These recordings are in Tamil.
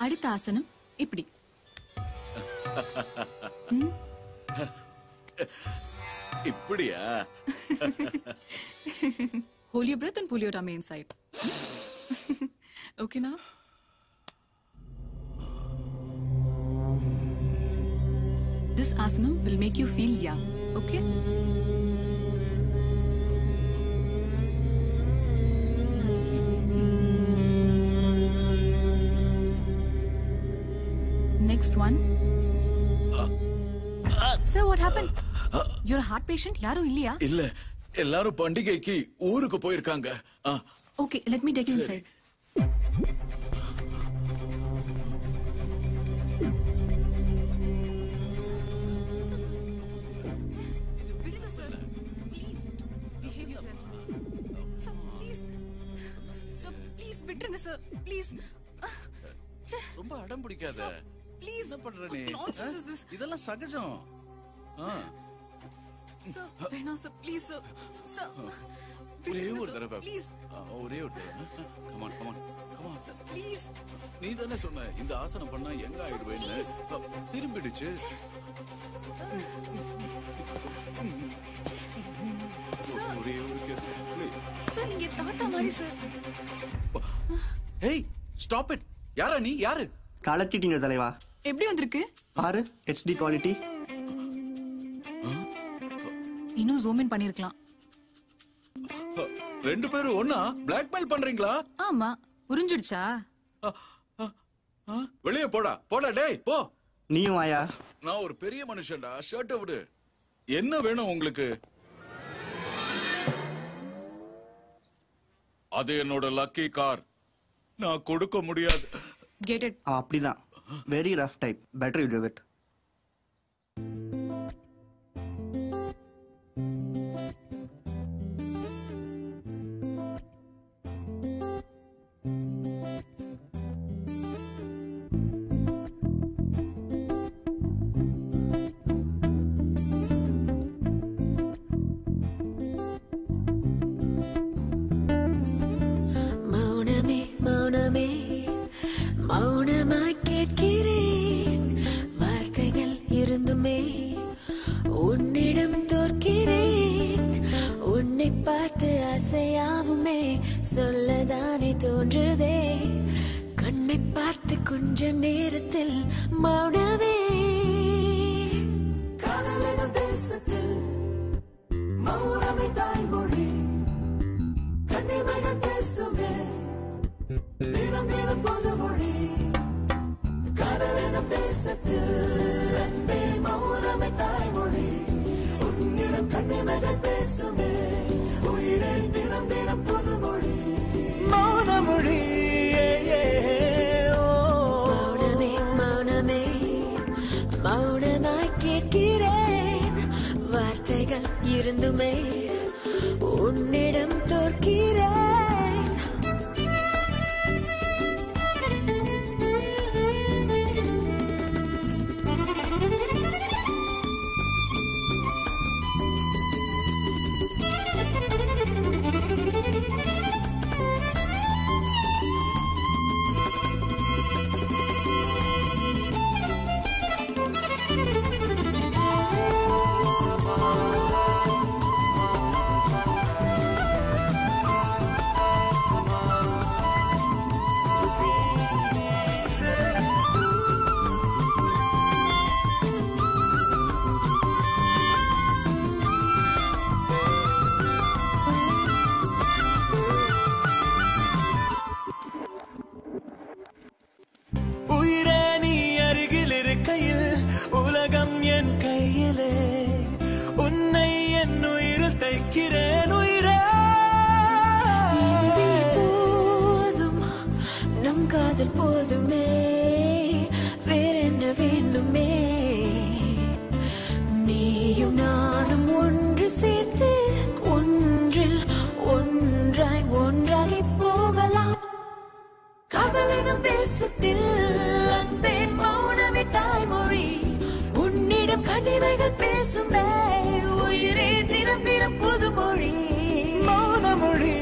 அடுத்த ஆசனம் இப்படி. இப்படியா? Hold your breath and pull your tummy inside. Okay now? This asanam will make you feel young. Okay? Next one. Sir, what happened? You're a heart patient? யாரும் இல்லையா? இல்ல, எல்லாரும் பண்டிகைக்கு ஊருக்கு போயிருக்காங்க. Okay, let me take you inside. Sir, please. ரொம்ப அடம் பிடிக்காத. Please. என்ன பண்ற நீ? இதெல்லாம் சகஜம். Sir, வேணா sir, please sir. Sir. ஒரே ஒரு தடவை. Please. ஒரே ஒரு தடவை. Come on. Sir, please. நீ தானே சொன்ன இந்த ஆசனம் பண்ணா எங்க ஆயிடுவேன்னு. திரும்பிடுச்சு. ஒரே ஒரு கேஸ். Sir, நீங்க தாத்தா மாதிரி sir. Hey, stop it. யாரா நீ? யாரு? காலக்கிட்டீங்க தலைவா. எப்படி வந்திருக்கு? பாரு, HD குவாலிட்டி. இன்னும் ஜூம் இன் பண்ணிருக்கலாம். ரெண்டு பேரும் ஒண்ணா பிளாக்மெயில் பண்றீங்களா? ஆமா, புரிஞ்சிடுச்சா? வெளியே போடா டேய் போ. நீயும் வாயா. நான் ஒரு பெரிய மனுஷன்டா, ஷர்ட் விடு. என்ன வேணும் உங்களுக்கு? அது என்னோட லக்கி கார். நான் கொடுக்க முடியாது. Get it. அப்படிதான். Very rough type. Better you give it. மௌனமாய் கேட்கிறேன், வார்த்தைகள் இருந்துமே உன்னிடம் தோற்கிறேன். உன்னை பார்த்து அசையாவுமே சொல்லதானே தோன்றுதே. கண்ணை பார்த்து கொஞ்ச நேரத்தில் மௌனமே. காதலின தேசத்தில் மௌனமே தாய்மொழி. கண்ணிமைகள் பேசுமே தினம் தினம் பொதுமொழி. காதலின தேசத்தில் அன்பே மௌனமே தாய்மொழி. உன்னிடம் கண்ணிமைகள் பேசுமே உயிரே தினம் தினம் பொதுமொழி. மௌனமொழி. மௌனமே மௌனமாய் கேட்கிறேன், வார்த்தைகள் இருந்துமே உன்னிடம் தோற்கிறேன். காதல் போதுமே, வேறென்ன வேண்டுமே. நீயும் நானும் ஒன்று சேர்ந்து ஒன்றில் ஒன்றாய் ஒன்றாகி போகலாம். காதலினும் தேசத்தில் அன்பே மௌனமே தாய்மொழி. உன்னிடம் கண்ணிமைகள் பேசுமே உயிரே தினம் தினம் புதுமொழி. மௌனமொழி.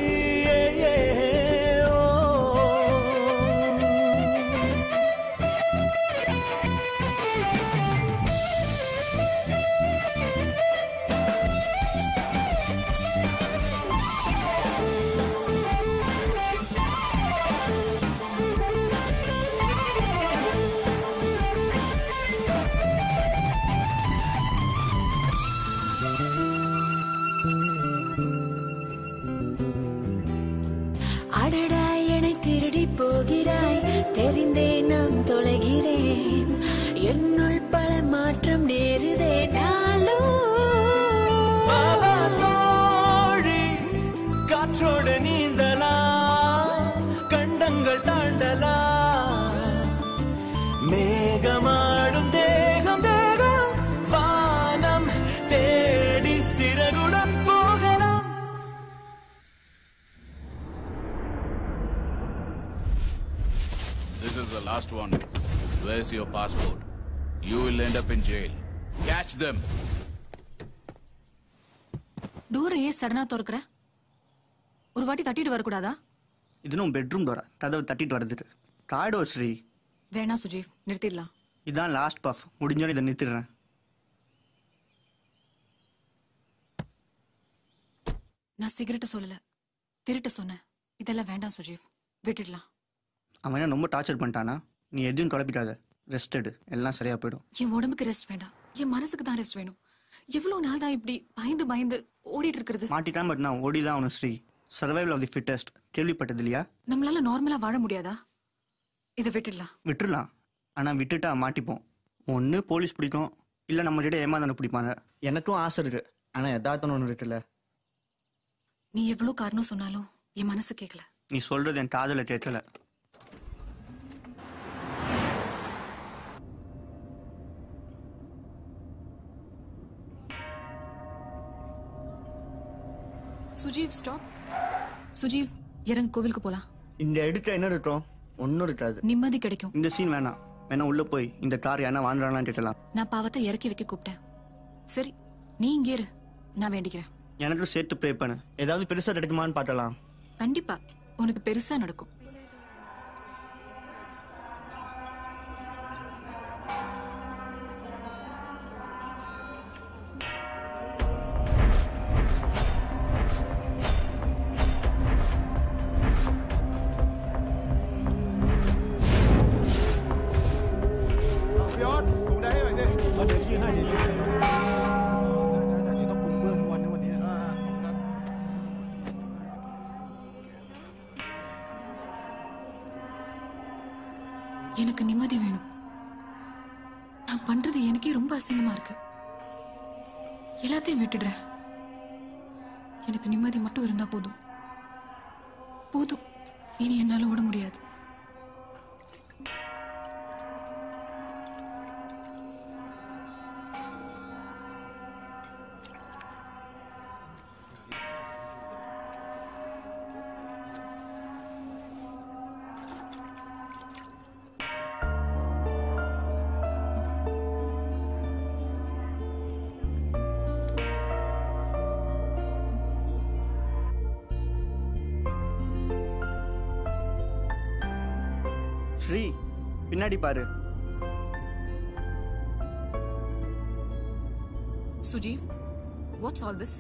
அடடா என்னை திருடி போகிறாய் தெரிந்தே நாம் தொலைகிறேன் என்னுள் பல மாற்றம் நேருதே காற்றோடு நீந்தலாம் கண்டங்கள் தாண்டலாம் மேகமாடும் தேகம் தேகம் வானம் தேடி சிறகுடன் போகலாம். This is the last one. Where's your passport? You will end up in jail. Catch them. டோரை ஏன் சடனா திறக்கிற? ஒரு வாட்டி தட்டிட்டு வரக்கூடாதா? இதுனும் பெட்ரூம் டோரா கதவு தட்டிட்டு வருதுக்கு காடோ ஸ்ரீ. வேணா சுஜீவ், நிறுத்திடலாம். இதான் லாஸ்ட் பஃப், முடிஞ்சோன்னு இதை நிறுத்திடுறேன். நான் சிகரெட்டை சொல்லல, திருட்ட சொன்னேன். இதெல்லாம் வேண்டாம் சுஜீவ், விட்டுடலாம். அவன் என்ன ரொம்ப டார்ச்சர் பண்ணிட்டானா? நீ எதையும் குழப்பிக்காத, ரெஸ்ட் எடு, எல்லாம் சரியா போயிடும். என் உடம்புக்கு ரெஸ்ட் வேண்டாம், என் மனசுக்கு தான் ரெஸ்ட் வேணும். எவ்வளவு நாள் தான் இப்படி பயந்து பயந்து ஓடிட்டு இருக்கிறது? மாட்டிட்டான், பட் நான் ஓடிதான் அவனு Sri. Survival of the fittest கேள்விப்பட்டது இல்லையா? நம்மளால நார்மலா வாழ முடியாதா? இதை விட்டுடலாம். விட்டுடலாம், ஆனால் விட்டுட்டா மாட்டிப்போம். ஒன்று போலீஸ் பிடிக்கும், இல்லை நம்ம கிட்ட ஏமாந்தானு பிடிப்பாங்க. எனக்கும் ஆசை இருக்கு, ஆனால் எதார்த்தம் ஒன்று இருக்குல்ல. நீ எவ்வளவு காரணம் சொன்னாலும் என் மனசு கேட்கல. நீ சொல்றது என் காதல கேட்கல. சுஜீவ் ஸ்டாப். சுஜீவ் இறங்க, கோவிலுக்கு போலாம். இந்த எடுக்க என்ன இருக்கும்? ஒன்றும் இருக்காது, நிம்மதி கிடைக்கும். இந்த சீன் வேணாம். வேணா உள்ள போய் இந்த கார் யாரா வாங்குறாங்களான்னு கேட்கலாம். நான் பாவத்தை இறக்கி வைக்க கூப்பிட்டேன். சரி, நீ இங்கே இரு, நான் வேண்டிக்கிறேன். எனக்கும் சேர்த்து ப்ரே பண்ணு, ஏதாவது பெருசா கிடைக்குமான்னு பார்க்கலாம். கண்டிப்பா உனக்கு பெருசா நடக்கும். எனக்கு நிம்மதி வேணும். நான் பண்றது எனக்கே ரொம்ப அசிங்கமா இருக்கு. எல்லாத்தையும் விட்டுடுறேன். எனக்கு நிம்மதி மட்டும் இருந்தா போதும். போதும், இனி என்னால ஓட முடியாது. ஸ்ரீ, பின்னாடி பாரு. சுஜீவ், வாட்ஸ் ஆல் திஸ்?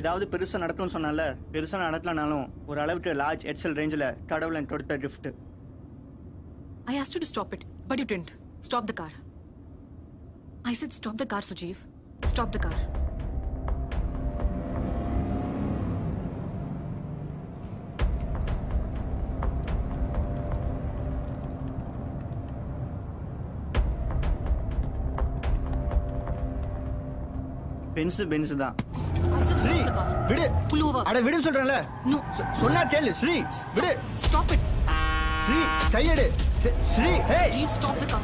ஏதாவது பெருசா நடக்கும்னு சொன்னால, பெருசா நடக்கலனாலும் ஒரு அளவுக்கு லார்ஜ் எக்ஸல் ரேஞ்சில் கடவுள் எனக்கு கொடுத்த gift. I asked you to stop it, but you didn't. Stop the car. I said stop the car, Sujeev. Stop the car. Benz தான். I said Sri, stop the car. விடு. Pull over. அட விடு சொல்றேன்ல. No. சொன்னா கேளு ஸ்ரீ, விடு. Stop it. ஸ்ரீ, கையெடு. ஸ்ரீ, ஹே. Sujeev, stop the car.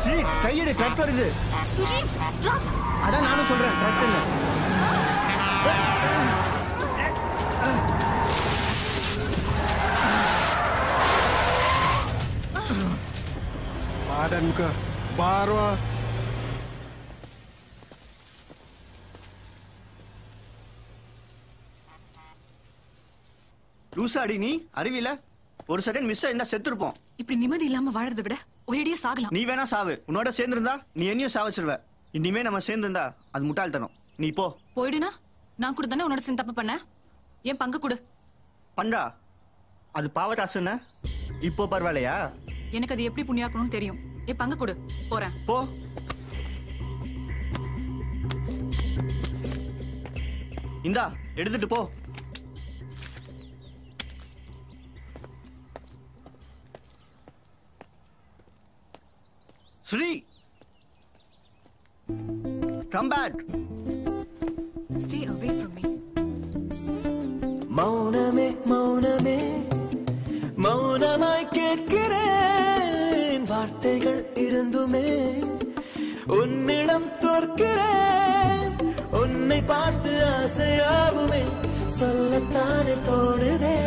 Sri, கையெடு, ட்ரக் வருது. Sujeev, truck. அதான் நானும் சொல்றேன், ட்ரக் இல்ல. Badan muka baru. லூசாடி நீ, அறிவில ஒரு செகண்ட் மிஸ் ஆயிருந்தா செத்துருப்போம். இப்படி நிம்மதி இல்லாம வாழறதை விட ஒரேடியா சாகலாம். நீ வேணா சாவு, உன்னோட சேர்ந்திருந்தா நீ என்னையும் சாவச்சிருவ. இனிமே நம்ம சேர்ந்திருந்தா அது முட்டாள்தனம். நீ போ. போயிடுனா நான் கூட தானே உன்னோட சேர்ந்து தப்பு பண்ண. என் பங்கு கொடு. பண்டா, அது பாவட்டாசுன்னு இப்போ பரவாயில்லையா? எனக்கு அது எப்படி புண்ணியாக்கணும்னு தெரியும். என் பங்கு கொடு, போறேன். போ. இந்தா எடுத்துட்டு போ. Sri, come back. Stay away from me. மௌனமே மௌனமே மௌனமாய் கேட்கிறேன், வார்த்தைகள் இருந்துமே உன்னிடம் தோற்கிறேன். உன்னை பார்த்து ஆசையாகுமே, சொல்லத்தானே தோணுதே.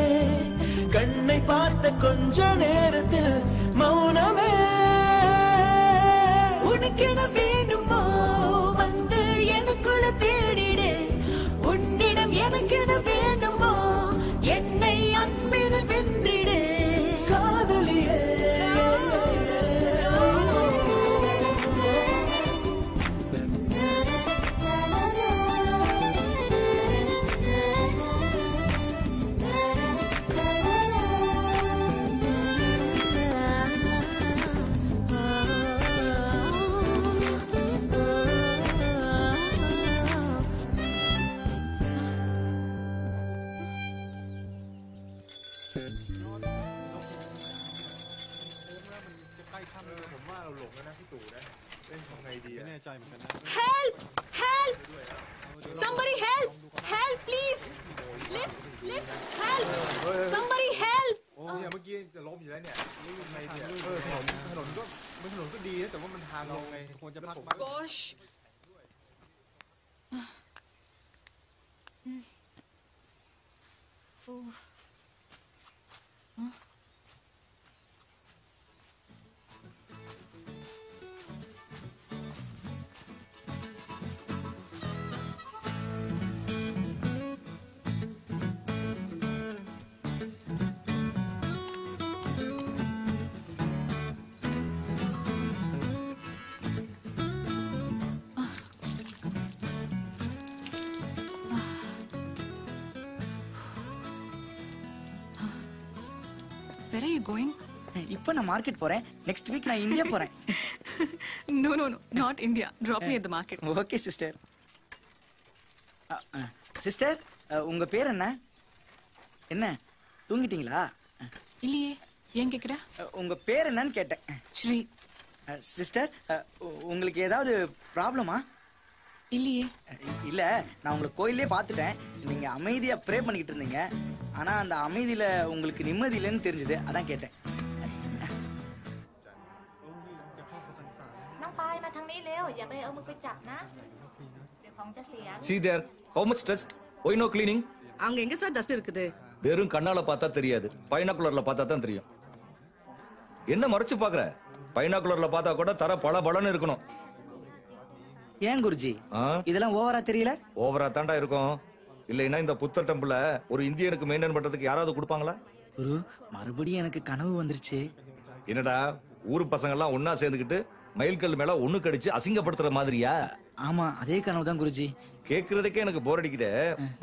கண்ணை பார்த்த கொஞ்ச நேரத்தில் மௌனமே. உனக்கென வேண்டுமோ வந்து எனக்குள்ள தேடிடு, உன்னிடம் எனக்கென வேண்டுமோ என்னை அன்பிட வென்றிடு. காதலியே Help! Help! Somebody help! Help, please! Lift! Lift! Help! Somebody help! โอ้เนี่ยเมื่อกี้จะล้มอยู่แล้วเนี่ยนี่ยังไงเนี่ยถนนก็ดีนะแต่ว่ามันทางเราไงควรจะพัก Gosh! Oh. Where are you going? இப்போ நான் மார்க்கெட் போறேன். நெக்ஸ்ட் வீக் நான் இந்தியா போறேன். No, not India. Drop me at the market. Okay sister. Sister, உங்க பேர் என்ன? என்ன தூங்கிட்டீங்களா? இல்லையே, ஏன் கேக்குற? உங்க பேர் என்னன்னு கேட்டேன். ஸ்ரீ. சிஸ்டர், உங்களுக்கு ஏதாவது ப்ராப்ளமா? இல்லையே. இல்ல, நான் உங்களை கோயிலே பார்த்துட்டேன். நீங்க அமைதியா ப்ரே பண்ணிக்கிட்டு இருந்தீங்க. ஆனா அந்த அமைதியில உங்களுக்கு நிம்மதி இல்லைன்னு தெரிஞ்சது, அதான் கேட்டேன். น้องปายมาทางนี้เร็วอย่าไปเอามือไปจับนะเดี๋ยวของจะเสีย See there, how much dust? Why no cleaning? அங்க எங்க சார் டஸ்ட் இருக்குது? வெறும் கண்ணால பார்த்தா தெரியாது, பைனாகுலர்ல பார்த்தா தான் தெரியும். என்ன மறைச்சு பாக்குற? பைனாகுலர்ல பார்த்தா கூட தர பல பலன்னு இருக்கணும். ஏன் குருஜி இதெல்லாம் ஓவரா தெரியல? ஓவரா தாண்டா இருக்கும். இல்லைன்னா இந்த புத்தர் டெம்பிள ஒரு இந்தியனுக்கு மெயின்டைன் பண்றதுக்கு யாராவது கொடுப்பாங்களா? குரு, மறுபடியும் எனக்கு கனவு வந்துருச்சு. என்னடா, ஊரு பசங்க எல்லாம் ஒன்னா சேர்ந்துக்கிட்டு மயில்கல் மேல ஒண்ணு கடிச்சு அசிங்கப்படுத்துற மாதிரியா? ஆமா, அதே கனவு தான் குருஜி. கேக்குறதுக்கே எனக்கு போர் அடிக்குதே.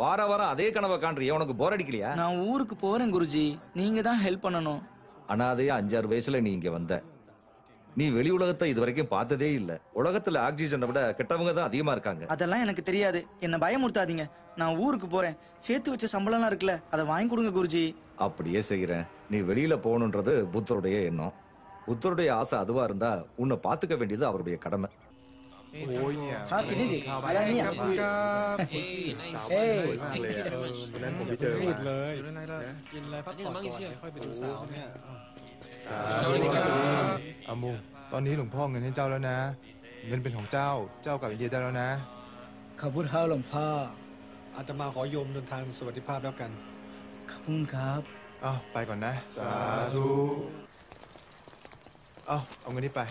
வாரம் அதே கனவை காண்றியா? உனக்கு போர் அடிக்கலையா? நான் ஊருக்கு போறேன் குருஜி, நீங்க தான் ஹெல்ப் பண்ணணும். அனாதையா 5-6 வயசுல நீ இங்க வந்த. நீ வெளி உலகத்தை இது வரைக்கும் பார்த்ததே இல்ல. உலகத்துல ஆக்சிஜனை விட கெட்டவங்க தான் அதிகமா இருக்காங்க. அதெல்லாம் எனக்கு தெரியாது, என்ன பயமுறுத்தாதீங்க. நான் ஊருக்கு போறேன். சேர்த்து வச்ச சம்பளம்லாம் இருக்குல்ல, அதை வாங்கி கொடுங்க குருஜி. அப்படியே செய்யறேன். நீ வெளியில போகணுன்றது புத்தருடைய எண்ணம். புத்தருடைய ஆசை அதுவா இருந்தா உன்னை பாத்துக்க வேண்டியது அவருடைய கடமை. โอ้ยเนี่ย Happy New Year. อะไรเนี่ย ครับสาวสวยมากเลยอ่ะวันนั้นผมไปเจอมาเลยกินอะไรพักผ่อนก่อนค่อยไปดูสาวเนี่ยสวัสดีครับอามูตอนนี้หลวงพ่อเงินให้เจ้าแล้วนะเงินเป็นของเจ้ากลับอินเดียได้แล้วนะ ขอบคุณครับหลวงพ่อ อาตมาขอโยมเดินทางสวัสดิภาพแล้วกัน ขอบคุณครับ อ้าวไปก่อนนะสาธุเอาเงินนี้ไป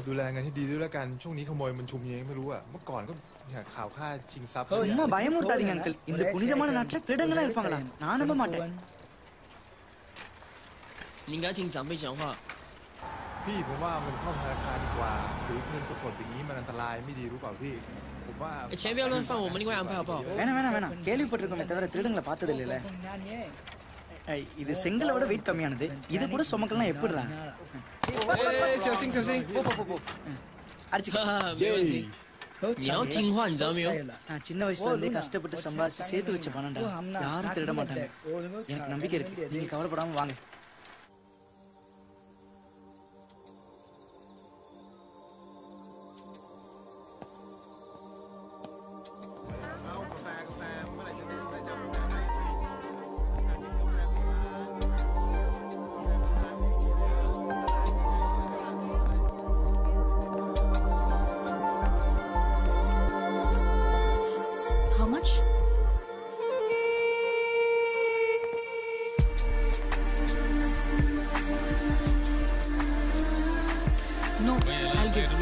ดูแลเงินให้ดีด้วยแล้วกันช่วงนี้ขโมยมันชุมยังไม่รู้อ่ะเมื่อก่อนก็เนี่ยข่าวฆ่าชิงทรัพย์ சும்மா பயமுறுத்தாதீங்க அங்கிள். இந்த புனிதமான நாட்டுல திருடங்களா இருப்பாங்களா? நான் நம்ப மாட்டேன். 你应该听长辈讲话。 พี่ผมว่าเอาเงินเข้าธนาคารดีกว่าหรือเงินสดๆอย่างนี้มันอันตรายไม่ดีรู้เปล่าพี่ผมว่า 钱不要乱放，我们另外安排好不好？ வேணாம். கேள்விப்பட்டிருக்கோமே தவிர திருடங்களை பார்த்தது இல்லைல்ல. இது செங்கலை விட வெயிட் கம்மியானது. இது கூட சுமக்கலாம் எப்படிடா? போ. அடிச்சு. 没问题。你要听话，你知道没有？ நான் சின்ன வயசுல இருந்தே கஷ்டப்பட்டு சம்பாதிச்சு சேர்த்து வச்ச பணம்டா. யாரும் திருட மாட்டாங்க. எனக்கு நம்பிக்கை இருக்கு. நீங்க கவலைப்படாம வாங்க. How much? No, I'll give.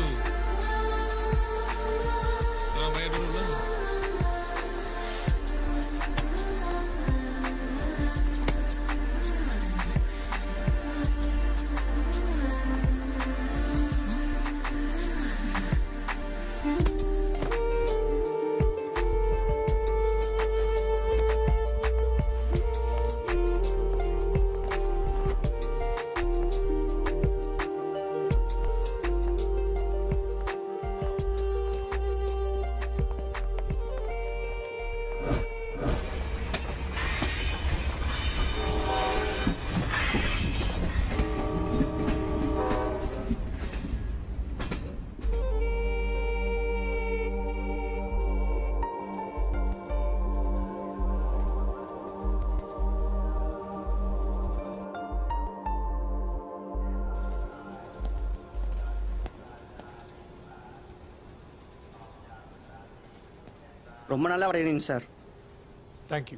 ரொம்ப நல்லா வரையறீங்க சார். தேங்க்யூ.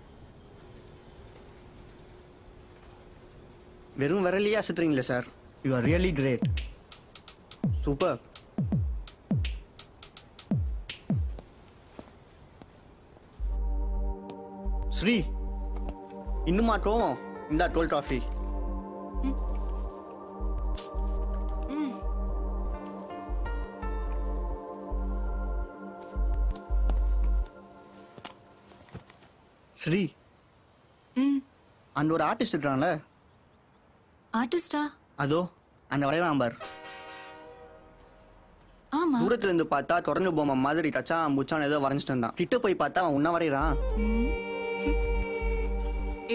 வெறும் விரலியே அசத்துறீங்களே sir. You are really great. Super. Sri இன்னும் மாட்டோம். இந்த 12 டாஃபி. ஸ்ரீ அந்த ஒரு ஆர்டிஸ்ட் இருக்கான்ல. ஆர்டிஸ்டா? அதோ அந்த வரையலாம் பார். ஆமா. தூரத்துல இருந்து பார்த்தா குரங்கு பொம்மை மாதிரி கச்சான் புச்சான் ஏதோ வரைஞ்சிட்டு இருந்தான். கிட்ட போய் பார்த்தா அவன் உன்ன வரையறான்.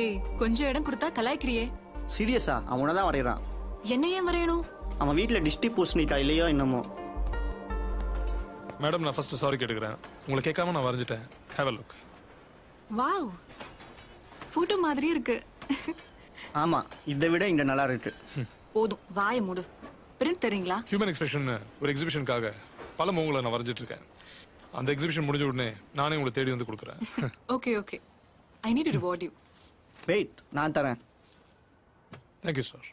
ஏய் கொஞ்சம் இடம் கொடுத்தா கலாய்க்கிறியே. சீரியஸா அவனை தான் வரையறான். என்ன ஏன் வரையணும்? அவன் வீட்டுல டிஸ்டி பூசணிக்கா இல்லையோ என்னமோ. மேடம் நான் ஃபர்ஸ்ட் சாரி கேட்டுக்கிறேன். உங்களை கேட்காம நான் வரைஞ்சிட்டேன். Have a look. Wow photo மாதிரி இருக்கு. ஆமா இதை விட இங்க நல்லா இருக்கு. போதும் வாயை மூடு. பிரிண்ட் தரீங்களா? ஹியூமன் எக்ஸ்பிரஷன் ஒரு எக்ஸிபிஷனுக்காக பல முகங்களை நான் வரைஞ்சிட்டு இருக்கேன். அந்த எக்ஸிபிஷன் முடிஞ்ச உடனே நானே உங்களை தேடி வந்து கொடுக்குறேன். Okay okay. I need to reward you. Wait நான் தரேன். Thank you sir.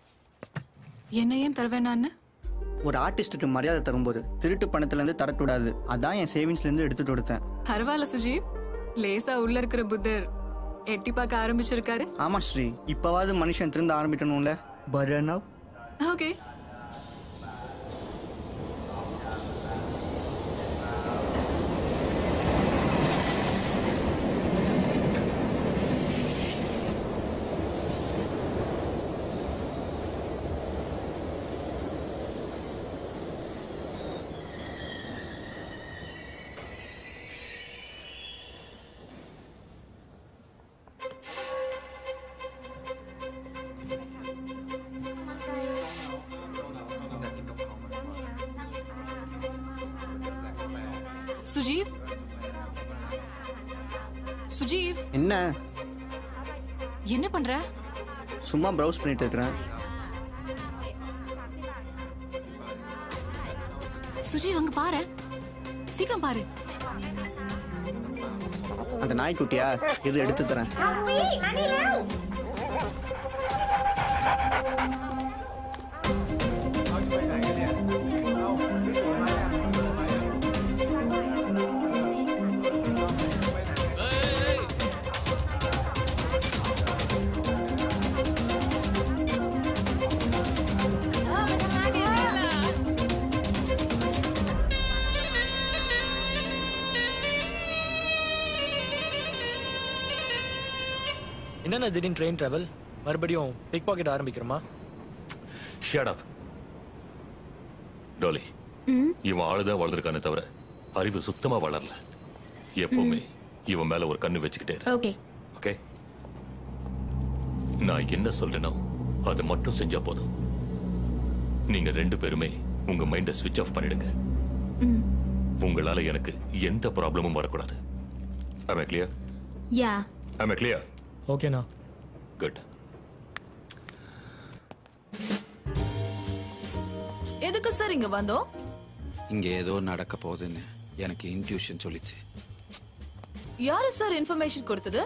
என்ன ஏன் தருவேனான்னு? ஒரு ஆர்டிஸ்டுக்கு மரியாதை தரும்போது திருட்டு பணத்துல இருந்து தரக்கூடாது. அதான் என் சேவிங்ஸ்ல இருந்து எடுத்துட்டு கொடுத்தேன். பரவாயில்ல சுஜீவ். லேசா உள்ள இருக்கிற புத்தர் எட்டி பார்க்க ஆரம்பிச்சிருக்காரு. ஆமா ஸ்ரீ இப்பவாவது மனுஷன் திருந்த ஆரம்பிக்கணும்ல. பரனா ஓகே. சுஜீவ் சுஜீவ் என்ன என்ன பண்ற? சும்மா ப்ரௌஸ் பண்ணிட்டு இருக்கேன். சுஜீவ் அங்க பாரு. சீக்கிரம் பாரு. அந்த நாய்க்குட்டியா இது எடுத்து தரேன். என்னென்ன திடீர்னு ட்ரெயின் ட்ராவல்? மறுபடியும் பிக் பாக்கெட் ஆரம்பிக்கிறோமா? Shut up Dolly. இவன் ஆளுதான் வளர்ந்துருக்கானே தவிர அறிவு சுத்தமா வளரல. எப்பவுமே இவன் மேல ஒரு கண்ணு வச்சுக்கிட்டே இரு. Okay okay? நான் என்ன சொல்றேனோ அதை மட்டும் செஞ்சா போதும். நீங்க 2 பேருமே உங்க மைண்ட ஸ்விட்ச் ஆஃப் பண்ணிடுங்க. உங்களால எனக்கு எந்த ப்ராப்ளமும் வரக்கூடாது. Am I clear? Yeah. Am I clear? Okay na. Good. எதுக்கு சார் இங்க வந்தோம்? இங்க ஏதோ நடக்க போகுதுன்னு எனக்கு இன்ட்யூஷன் சொல்லிச்சு. யாரு சார் இன்ஃபர்மேஷன் கொடுத்தது?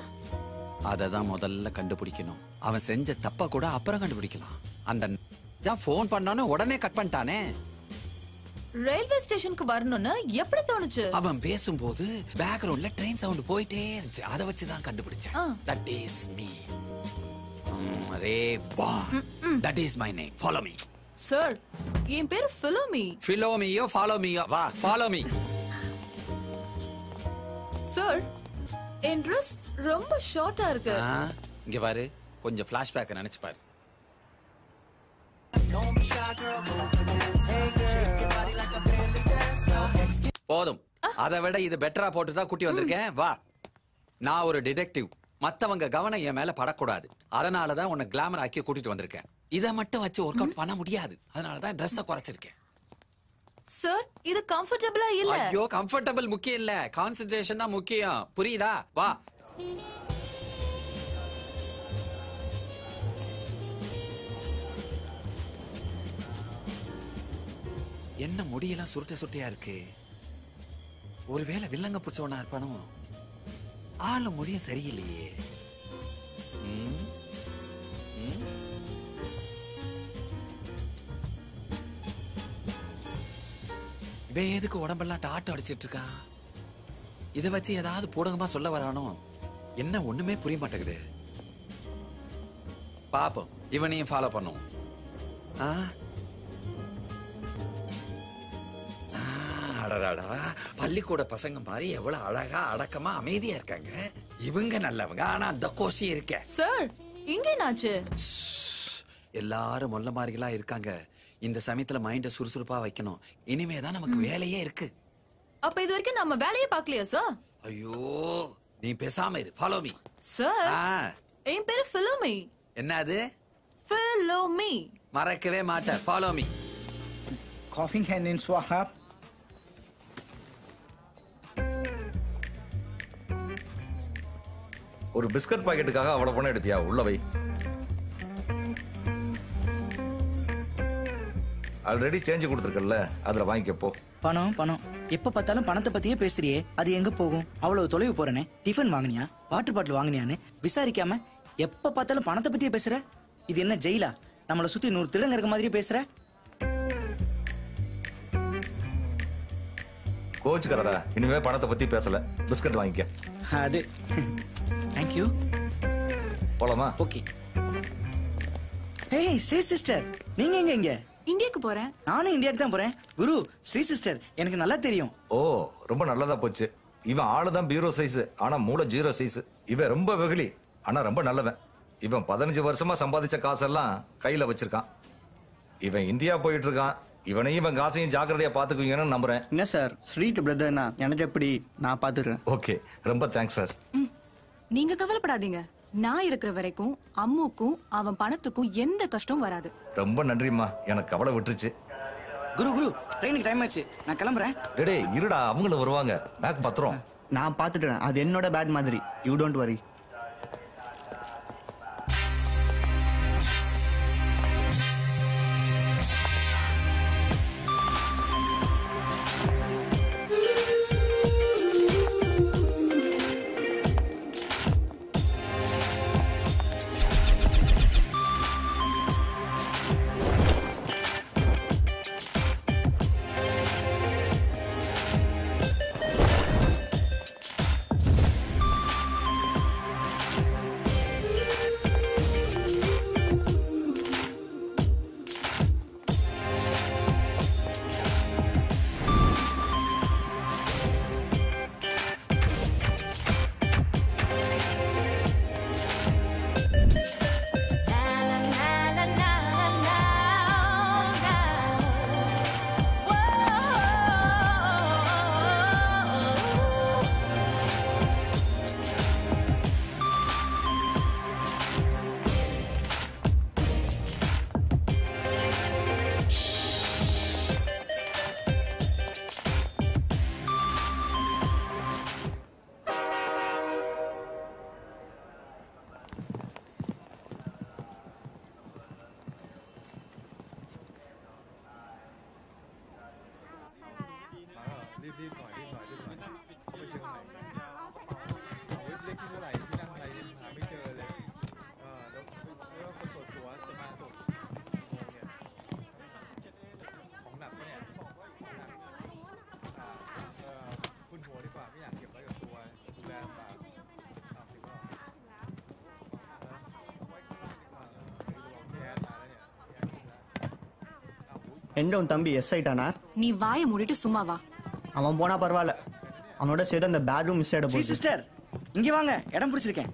அததான் முதல்ல கண்டுபிடிக்கணும். அவன் செஞ்ச தப்ப கூட அப்புறம் கண்டுபிடிக்கலாம். அந்த தான் ஃபோன் பண்ணானே உடனே கட் பண்ணிட்டானே. ரயில்வே ஸ்டேஷனுக்கு வரணும்னு எப்படி தோணுச்சு? அவன் பேசும்போது பேக்ரவுண்ட்ல ட்ரெயின் சவுண்ட் போயிட்டே இருந்துச்சு. அதை வச்சு தான் கண்டுபிடிச்சேன். That is me. Reba. That is my name. Follow me. Sir, என் பேர் ஃபிலோமி. ஃபிலோமியோ ஃபாலோமியோ வா ஃபாலோ மீ. சார், என் ட்ரெஸ் ரொம்ப ஷார்ட்டா இருக்கு. இங்க பாரு, கொஞ்சம் ஃபிளாஷ்பேக் நினைச்சு பாரு. போதும். அதை விட இது பெட்டரா போட்டு தான் கூட்டி வந்திருக்கேன். வா. நான் ஒரு டிடெக்டிவ். மத்தவங்க கவனம் என் மேல படக்கூடாது. அதனாலதான் உன்னை கிளாமர் ஆக்கி கூட்டிட்டு வந்திருக்கேன். இதை மட்டும் வச்சு ஒர்க் அவுட் பண்ண முடியாது. அதனாலதான் ட்ரெஸ்ஸை குறைச்சிருக்கேன். சார், இது கம்ஃபர்டபிளா இல்ல. ஐயோ, கம்ஃபர்டபிள் முக்கியம் இல்ல, கான்சென்ட்ரேஷன் தான் முக்கியம். புரியுதா? வா. என்ன முடியெல்லாம் சுருட்ட சுட்டையா இருக்கு? ஒருவேளை வில்லங்க பிடிச்சவனா இருப்பானோ? ஆள முடியும் சரியில்லையே. இவன் எதுக்கு உடம்பெல்லாம் டாட்டு அடிச்சிட்டு இருக்கா? இதை வச்சு ஏதாவது பூடகமா சொல்ல வரானோ? என்ன ஒண்ணுமே புரிய மாட்டேங்குது. பாப்போம், இவனையும் ஃபாலோ பண்ணுவோம். அடடா, பள்ளிக்கூட பசங்க மாதிரி எவ்வளவு அழகா அடக்கமா அமைதியா இருக்காங்க. இவங்க நல்லவங்க, ஆனா அந்த கோஷி இருக்க. சார், இங்க என்னாச்சு? எல்லாரும் மொல்ல மாதிரிகளா இருக்காங்க. இந்த சமயத்துல மைண்ட சுறுசுறுப்பா வைக்கணும். இனிமேதான் நமக்கு வேலையே இருக்கு. அப்ப இது வரைக்கும் நம்ம வேலையே பார்க்கலையா சார்? ஐயோ, நீ பேசாம இரு. Follow me. சார், என் பேரு ஃபிலோமி. என்னது? ஃபிலோமி. மறக்கவே மாட்டேன். Follow me. Coughing hand in Swahab. ஒரு பிஸ்கட் பாக்கெட்டுக்காக அவ்வளவு பணம் எடுப்பியா? உள்ள வை. ஆல்ரெடி சேஞ்ச் கொடுத்துருக்கல, அதுல வாங்கிக்க போ. பணம் பணம் எப்ப பார்த்தாலும் பணத்தை பத்தியே பேசுறியே, அது எங்க போகும்? அவ்வளவு தொலைவு போறனே. டிஃபன் வாங்கினியா, வாட்டர் பாட்டில் வாங்கினியான்னு விசாரிக்காம எப்ப பார்த்தாலும் பணத்தை பத்தியே பேசுற. இது என்ன ஜெயிலா? நம்மளை சுத்தி 100 திருடங்க இருக்க மாதிரி பேசுற. கோச்சுக்கறடா, இனிமே பணத்தை பத்தி பேசல. பிஸ்கட் வாங்கிக்க. அது தேங்க் யூ. போலாமா? ஓகே. ஹே ஸ்ரீ சிஸ்டர், நீங்க எங்க? இங்க இந்தியாக்கு போறேன். நானும் இந்தியாக்கு தான் போறேன். குரு, ஸ்ரீ சிஸ்டர் எனக்கு நல்லா தெரியும். ஓ, ரொம்ப நல்லதா போச்சு. இவன் ஆளுதான் பீரோ சைஸ், ஆனா மூளை 0 சைஸ். இவன் ரொம்ப வெகுளி, ஆனா ரொம்ப நல்லவன். இவன் 15 வருஷமா சம்பாதிச்ச காசெல்லாம் கையில வச்சிருக்கான். இவன் இந்தியா போயிட்டு இருக்கான். இவனையும் இவன் காசையும் ஜாக்கிரதையா பாத்துக்குவீங்கன்னு நம்புறேன். என்ன சார், ஸ்வீட் பிரதர்னா எனக்கு எப்படி? நான் பாத்துக்கிறேன். ஓகே, ரொம்ப தேங்க்ஸ் சார். நீங்க கவலைப்படாதீங்க. நான் இருக்கிற வரைக்கும் அம்முக்கும் அவன் பணத்துக்கும் எந்த கஷ்டமும் வராது. ரொம்ப நன்றிம்மா, எனக்கு கவலை விட்டுருச்சு. குரு குரு, ட்ரெயினுக்கு டைம் ஆச்சு, நான் கிளம்புறேன். டேய் இருடா, அவங்களும் வருவாங்க. பேக் பத்திரம் நான் பாத்துக்கிறேன். அது என்னோட பேட் மாதிரி. You don't worry. எங்க உன் தம்பி எஸ் ஆயிட்டானா? நீ வாயை மூடிட்டு சும்மா வா. அவன் போனா பரவாயில்ல, அவனோட சேர்த்து அந்த பேட்ரூம் மிஸ் ஆயிட போகுது. சிஸ்டர் இங்க வாங்க, இடம் பிடிச்சிருக்கேன்.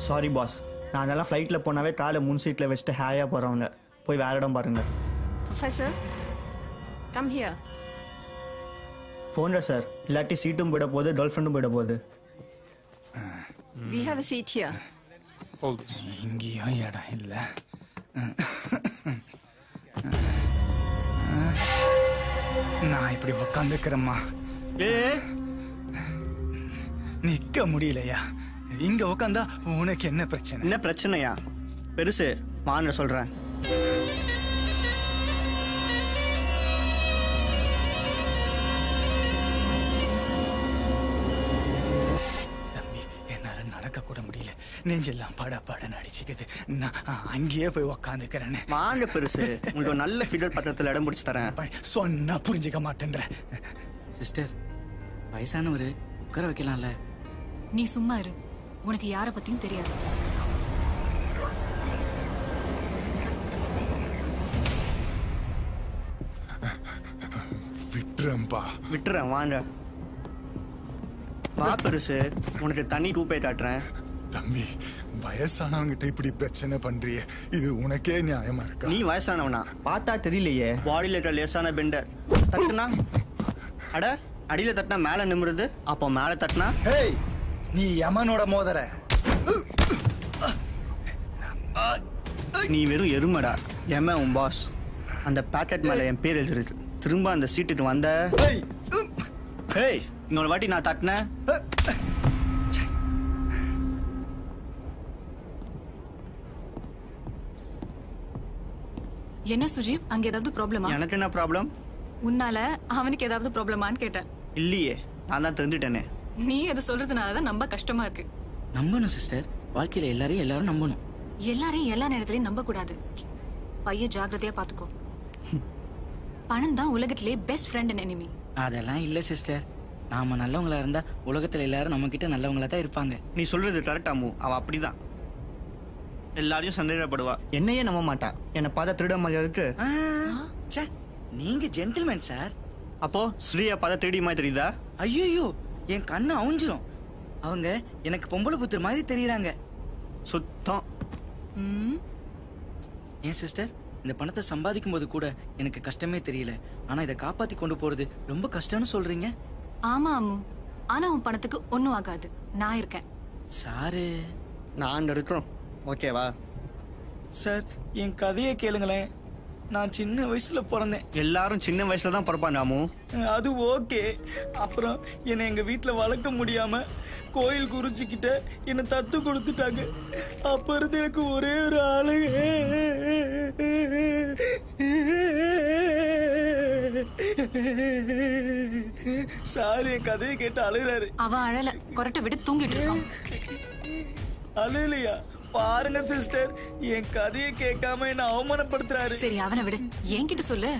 சாரி பாஸ், நான் அதெல்லாம் ஃப்ளைட்டில் போனாவே காலை முன் சீட்டில் வச்சுட்டு ஹேயாக போகிறவங்க. போய் வேற இடம் பாருங்க. Professor come here. போன்ற சார், இல்லாட்டி சீட்டும் போயிட போகுது, கேர்ள் ஃப்ரெண்டும் போயிட போகுது. We have a seat here. இங்கேயும் இடம் இல்லை. நான் இப்படி உக்காந்துக்கிறேம்மா. நிக்க முடியலையா? இங்க உக்காந்தா உனக்கு என்ன பிரச்சனை? என்ன பிரச்சனையா? பெருசு வாங்க சொல்றேன். தம்பி, என்னால நடக்க கூட முடியல. நெஞ்செல்லாம் பட அடிச்சுக்குது. நான் அங்கேயே போய் உக்காந்துக்கிறேன். வாங்க பெருசு, உங்களுக்கு நல்ல ஃபிகர் பக்கத்தில் இடம் பிடிச்சி தரேன். சொன்னா புரிஞ்சுக்க மாட்டேன்ற. சிஸ்டர், வயசானவர் உட்கார வைக்கலாம்ல? நீ சும்மா இரு, உனக்கு யாரை பத்தியும் தெரியாது. விட்டுறேன் வாங்க. வா பெருசு, உனக்கு தண்ணி கூப்பை காட்டுறேன். தம்பி, வயசானவங்கிட்ட இப்படி பிரச்சனை பண்றியே, இது உனக்கே நியாயமா இருக்கா? நீ வயசானவனா? பார்த்தா தெரியலையே. பாடியில் இருக்கிற லேசான பெண்டர். தட்டுனா அட, அடியில தட்டினா மேல நிமிருது, அப்போ மேல தட்டினா நீ யமனோட மோதர. நீ வெறும் எருமடா. எம உன் பாஸ். அந்த பேக்கெட் மேல என் பேர் எழுதிருக்கு. திரும்ப அந்த சீட்டுக்கு வந்த இன்னொரு வாட்டி நான் தட்டினேன். என்ன சுஜீவ், அங்க ஏதாவது ப்ராப்ளமா? எனக்கு என்ன ப்ராப்ளம்? உன்னால அவனுக்கு ஏதாவது ப்ராப்ளமான்னு கேட்டேன். இல்லையே, நான் தான் தெரிஞ்சுட்டேனே. நீ அதை சொல்றதுனாலதான் நம்ப கஷ்டமா இருக்கு. நம்பணும் சிஸ்டர், வாழ்க்கையில எல்லாரும் நம்பணும். எல்லாரையும் எல்லா நேரத்திலையும் நம்ப கூடாது. பையன் ஜாக்கிரதையா பாத்துக்கோ. பணம் தான் உலகத்திலே பெஸ்ட் ஃப்ரெண்ட் அண்ட் எனிமி. அதெல்லாம் இல்ல சிஸ்டர், நாம நல்லவங்களா இருந்தா உலகத்துல எல்லாரும் நம்ம கிட்ட நல்லவங்களா தான் இருப்பாங்க. நீ சொல்றது கரெக்டாமு, அவ அப்படிதான். எல்லாரையும் சந்தேகப்படுவா, என்னையே நம்ப மாட்டா. என்னை பார்த்தா திருட மாதிரி இருக்கு. நீங்க ஜென்டில்மேன் சார். அப்போ ஸ்ரீயா பார்த்தா திருடி மாதிரி தெரியுதா? ஐயோ, என் கண்ணு அவுஞ்சிரும். அவங்க எனக்கு பொம்பளை புத்திர மாதிரி தெரியுறாங்க. சுத்தம். ஏன் சிஸ்டர், இந்த பணத்தை சம்பாதிக்கும் போது கூட எனக்கு கஷ்டமே தெரியல. ஆனா இதை காப்பாத்தி கொண்டு போறது ரொம்ப கஷ்டம்னு சொல்றீங்க. ஆமா அம்மு, ஆனா உன் பணத்துக்கு ஒன்னும் ஆகாது. நான் இருக்கேன். சாரு, நான் இருக்கிறோம். ஓகேவா சார்? என் கதையை கேளுங்களேன். நான் சின்ன வயசுல பிறந்தேன். எல்லாரும் சின்ன வயசுல தான் பிறப்பாங்க அம்மு. அது ஓகே. அப்புறம் என்னை எங்க வீட்டுல வளர்க்க முடியாம கோயில் குறிச்சிக்கிட்ட என்னை தத்து கொடுத்துட்டாங்க. அப்ப இருந்து எனக்கு ஒரே ஒரு ஆளுங்க. சார், என் கதையை கேட்டு அழுகிறாரு. அவன் அழல, கொரட்டை விட்டு தூங்கிட்டு இருக்கான். அழுலையா? பாருங்க சிஸ்டர், என் கதையை கேட்காம என்ன அவமானப்படுத்துறாரு. சரி, அவனை விடு, என்கிட்ட சொல்லு.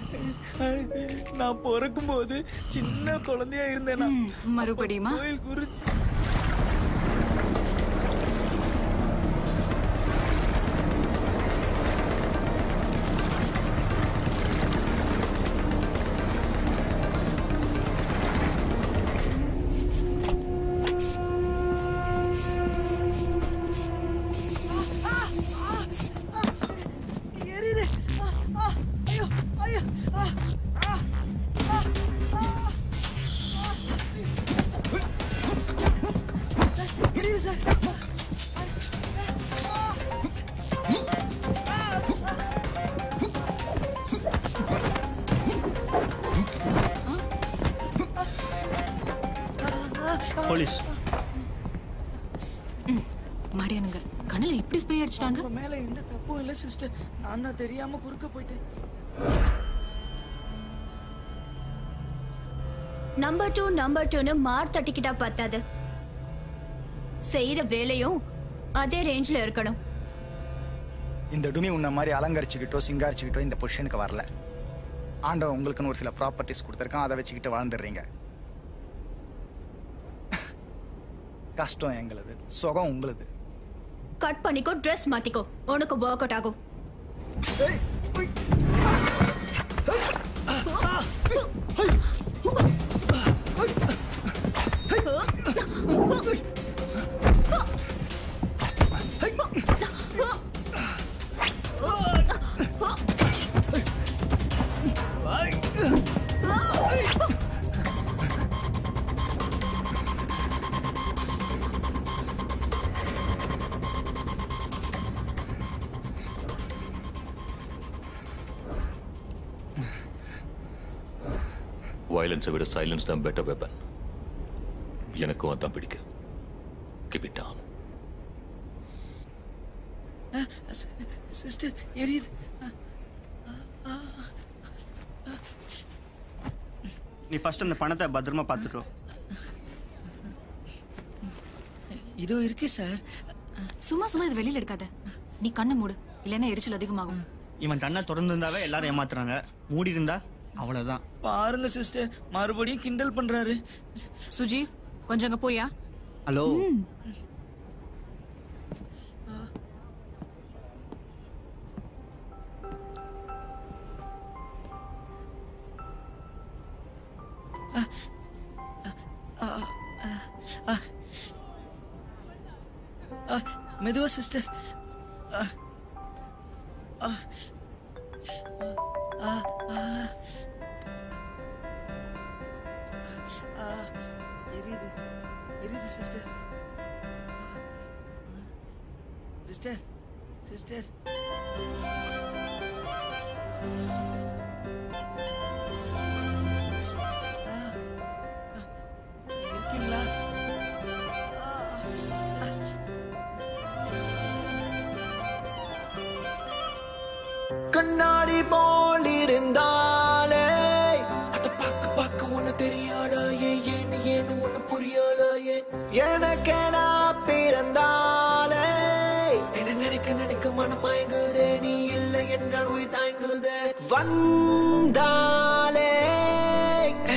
நான் பிறக்கும் போது சின்ன குழந்தையா இருந்தேனா? மறுபடியுமா? கோயில் குறிச்சி போலீஸ். மாடியானுங்க கண்ணுல இப்படி ஸ்ப்ரே அடிச்சிட்டாங்க. மேல எந்த தப்பும் இல்ல சிஸ்டர், நான் தான் தெரியாம குறுக்க போயிட்டேன். நம்பர் 2 மார் தட்டிக்கிட்டா பத்தாது. செய்யற வேலையும் அதே ரேஞ்ச்ல இருக்கணும். இந்த டுமி உன்ன மாதிரி அலங்கரிச்சுக்கிட்டோ சிங்காரிச்சுக்கிட்டோ இந்த பொசிஷனுக்கு வரல. ஆண்டவன் உங்களுக்குன்னு ஒரு சில ப்ராப்பர்ட்டிஸ் கொடுத்துருக்கான், அதை வச்சுக்கிட்டு வாழ்ந்துடுறீங்க. கஷ்டம் எங்களுது, சுகம் உங்களுது. கட் பண்ணிக்கோ, ட்ரெஸ் மாத்திக்கோ, உனக்கு ஒர்க் அவுட் ஆகும். வயலன்ஸை விட சைலன்ஸ் தான் பெட்டர் வெப்பன். எனக்கும் அதான் பிடிக்கும். Keep it down. சிஸ்டர் எரியுது. நீ ஃபர்ஸ்ட் அந்த பணத்தை பத்திரமா பார்த்துக்கோ. இதோ இருக்கு சார். சும்மா சும்மா இது வெளியில எடுக்காத. நீ கண்ணை மூடு, இல்லைன்னா எரிச்சல் அதிகமாகும். இவன் கண்ணை திறந்துருந்தாவே எல்லாரும் ஏமாத்துறாங்க, மூடி இருந்தா அவ்வளவுதான். பாருங்க சிஸ்டர், மறுபடியும் கிண்டல் பண்றாரு. சுஜீவ், கொஞ்சம் அங்க போயா? ஹலோ. மெதுவா சிஸ்டர். எரியுது எரியுது சிஸ்டர். சிஸ்டர் சிஸ்டர் இருக்கீங்களா? கண்ணாடி போல் இருந்தாலே அத பார்க்க பார்க்க உன்ன தெரியாதாயே, ஏன்னு ஏன்னு உன்ன புரியாதாயே. எனக்கெனா பிறந்தாலே என்ன நினைக்க நினைக்க மனம் மயங்குதே, நீ இல்லை என்றால் உயிர் தாங்குதே. வந்தாலே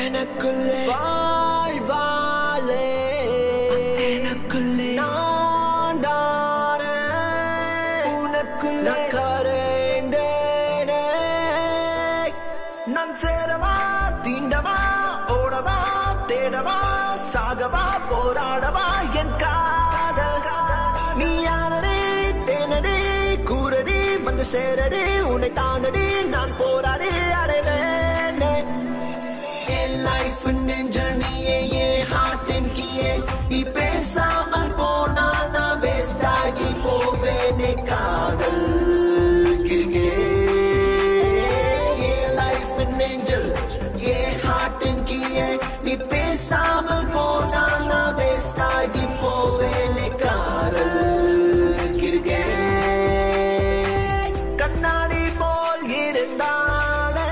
எனக்குள்ளே வாழ்வாலே, எனக்குள்ளே நான் தானே உனக்குள்ளே கரைந்தேனே. நான் சேரவா தீண்டவா ஓடவா தேடவா சாகவா போராடவா என் காதல். நீ யாரடி தேனடி கூரடி வந்து சேரடி, உன்னை தானடி நான் போராடி அடைவேனே. என் லைஃப் ஜர்னியே என் ஹார்ட்டின் கீயே, நீ பேசாமல் போனா நான் வேஸ்ட் ஆகி போவேனே. காதல் கிருகே என் லைஃப் ஏஞ்சல் என் ஹார்ட்டின் கீயே, நீ பேசாமல் போனா நான் வேஸ்ட் ஆகி போவேனே. காதல் கிருகே கண்ணாடி போல் இருந்தாலே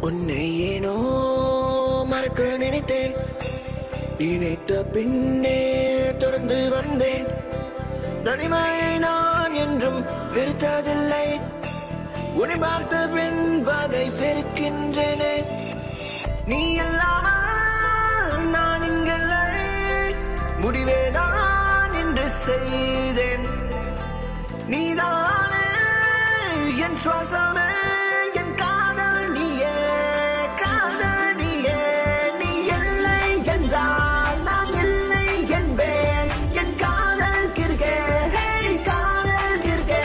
உன்னை ஏனோ மறக்க நினைத்தேன், நினைத்த பின்னே தொடர்ந்து வந்தேன். தனிமையை நான் என்றும் வெறுத்ததில்லை, உன்னை பார்த்த பின் பகை வெறுக்கின்றேனே. நீ இல்லாமல் நான் இங்கில்லை, முடிவேதான் என்று செய்தேன். நீதானே என் சுவாசமே, என் காதல் நீயே, காதல் நீயே. நீ இல்லை என்றால் நான் இல்லை என்பேன். என் காதல் கிருகே, காதல் கிருகே.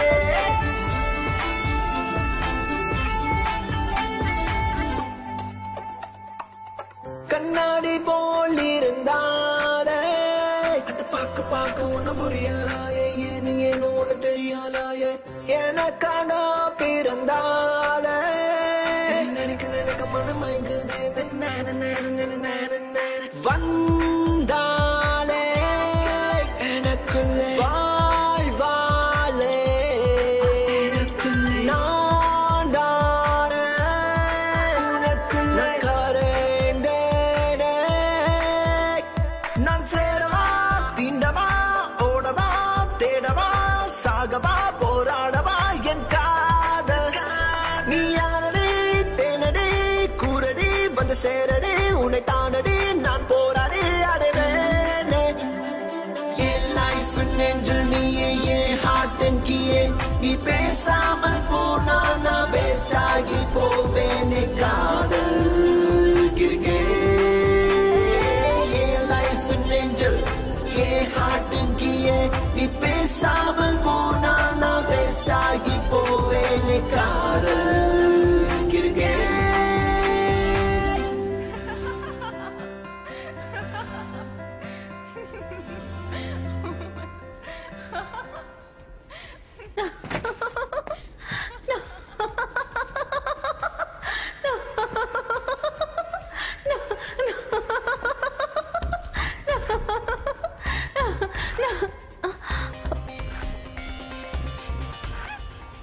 கண்ணாடி போ ஒண்ணு புரியலாயே ஏன்னு ஏன்னு ஒண்ணு தெரியலாயே எனக்கான பிறந்தாலே நினைக்க நினைக்க மனம் மயங்குது வந்தாலே எனக்குள்ளே வாழ்வாலே நான் தானே உனக்குள்ளே கரைந்தேனே நான் சேரவா தீண்டவா ஓடவா தேடவா சாகவா போராடவா என் காதல் நீ யாரடி தேனடி கூரடி வந்து சேரடி உன்னை தானடி நான் போராடி அடைவேனே என் லைஃப் நெஞ்சில் நீயே என் ஹார்ட் அண்ட் கீயே நீ பேசாமல் போனா நான் வேஸ்ட் ஆகி போவேனே காதல் கிருக்கே என் லைஃப் நெஞ்சில் என் ஹார்ட் அண்ட் கீயே நீ பேசாமல் போனா நான் வேஸ்ட் ஆகி போவேனே காதல் கிருக்கே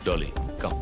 Dolly, come.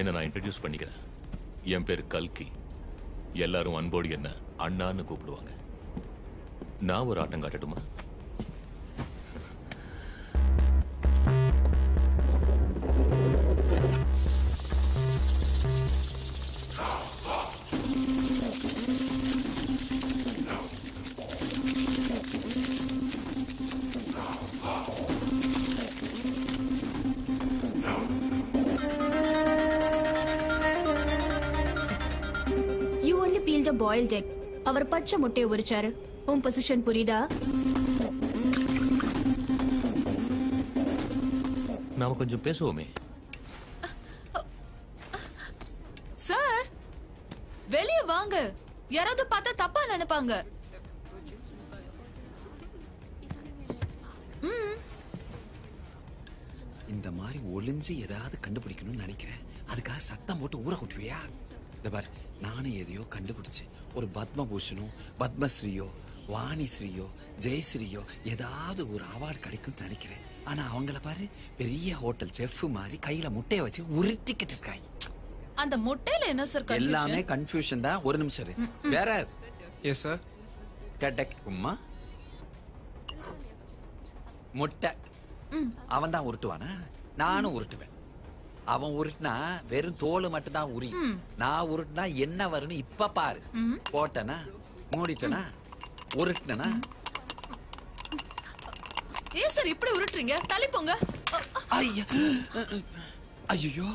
என்ன நான் இன்ட்ரடியூஸ் பண்ணிக்கிறேன். என் பேர் கல்கி. எல்லாரும் அன்போடு என்ன அண்ணான்னு கூப்பிடுவாங்க. நான் ஒரு ஆட்டம் காட்டட்டுமா? Boiled egg. அவர் பச்சை முட்டையை உரிச்சாரு. உன் பொசிஷன் புரியுதா? நாம கொஞ்சம் பேசுவோமே. சார் வெளிய வாங்க. யாராவது பார்த்தா தப்பா நினைப்பாங்க. இந்த மாதிரி ஒளிஞ்சு ஏதாவது கண்டுபிடிக்கணும்னு நினைக்கிறேன். அதுக்காக சத்தம் போட்டு ஊற கூட்டுவியா? இந்த பாரு, நானே எதையோ கண்டுபிடிச்சு ஒரு பத்மபூஷனோ பத்மஸ்ரீயோ வாணிஸ்ரீயோ ஜெயஸ்ரீயோ ஏதாவது ஒரு அவார்டு கிடைக்கும் நினைக்கிறேன். ஆனா அவங்கள பாரு, பெரிய ஹோட்டல் செஃப் மாதிரி கையில முட்டையை வச்சு உருட்டிக்கிட்டு இருக்காங்க. அந்த முட்டையில என்ன சார் கன்ஃபியூஷன்? எல்லாமே கன்ஃபியூஷன் தான். ஒரு நிமிஷம் இரு. வேற எஸ் சார். டடக்குமா முட்டை அவன் தான் உருட்டுவானா? நானும் உருட்டுவேன். அவன் உருட்டுனா வெறும் தோல் மட்டும் தான் உரி. நான் உருட்டுனா என்ன வரும்னு இப்ப பாரு. போட்டனா மூடிட்டனா உருட்டுனா. ஏன் சார் இப்படி உருட்டுறீங்க? தள்ளி போங்க. ஐயோ ஐயோ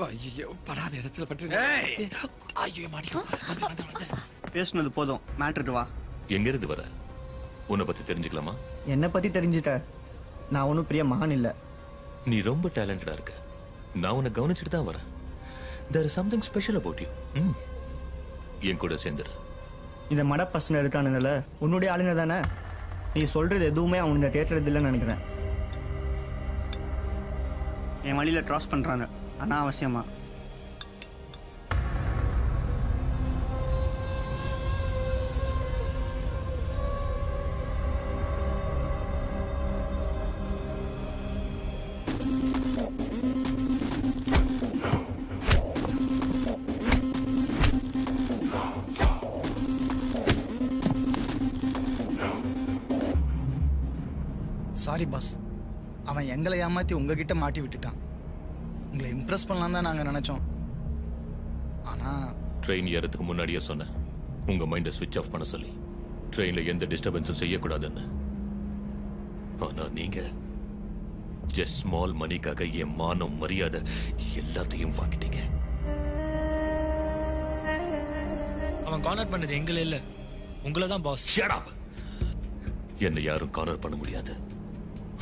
ஐயோ, படாத இடத்துல பட்டு. ஐயோ மாட்டிக்கோ. பேசுனது போதும், மேட்டருக்கு வா. எங்க இருந்து வர? உன்னை பத்தி தெரிஞ்சுக்கலாமா? என்னை பத்தி தெரிஞ்சுட்ட? நான் ஒன்றும் பெரிய மகான் இல்லை. நீ ரொம்ப டேலண்டடா இருக்க. நான் உன்னை கவனிச்சுட்டு தான் வரேன். There is something special about you. என் கூட சேர்ந்துரு. இந்த மட பசங்க இருக்கானுங்கள, உன்னுடைய ஆளுங்க தானே. நீ சொல்றது எதுவுமே அவனுங்க கேட்டுறது இல்லைன்னு நினைக்கிறேன். என் வழியில கிராஸ் பண்றாங்க அனாவசியமா. சாரி பாஸ், அவன் எங்களை ஏமாற்றி உங்ககிட்ட மாட்டி விட்டுட்டான். உங்களை இம்ப்ரெஸ் பண்ணலாம் தான் நாங்கள் நினச்சோம். ஆனால் ட்ரெயின் ஏறதுக்கு முன்னாடியே சொன்னேன் உங்க மைண்டை ஸ்விட்ச் ஆஃப் பண்ண சொல்லி, ட்ரெயினில் எந்த டிஸ்டர்பன்ஸும் செய்யக்கூடாதுன்னு. ஆனா நீங்க ஜஸ்ட் ஸ்மால் மணிக்காக என் மானம் மரியாதை எல்லாத்தையும் வாங்கிட்டீங்க. அவன் கார்னர் பண்ணது எங்களே இல்ல, உங்களை தான் பாஸ். Shut up. என்னை யாரும் கார்னர் பண்ண முடியாது,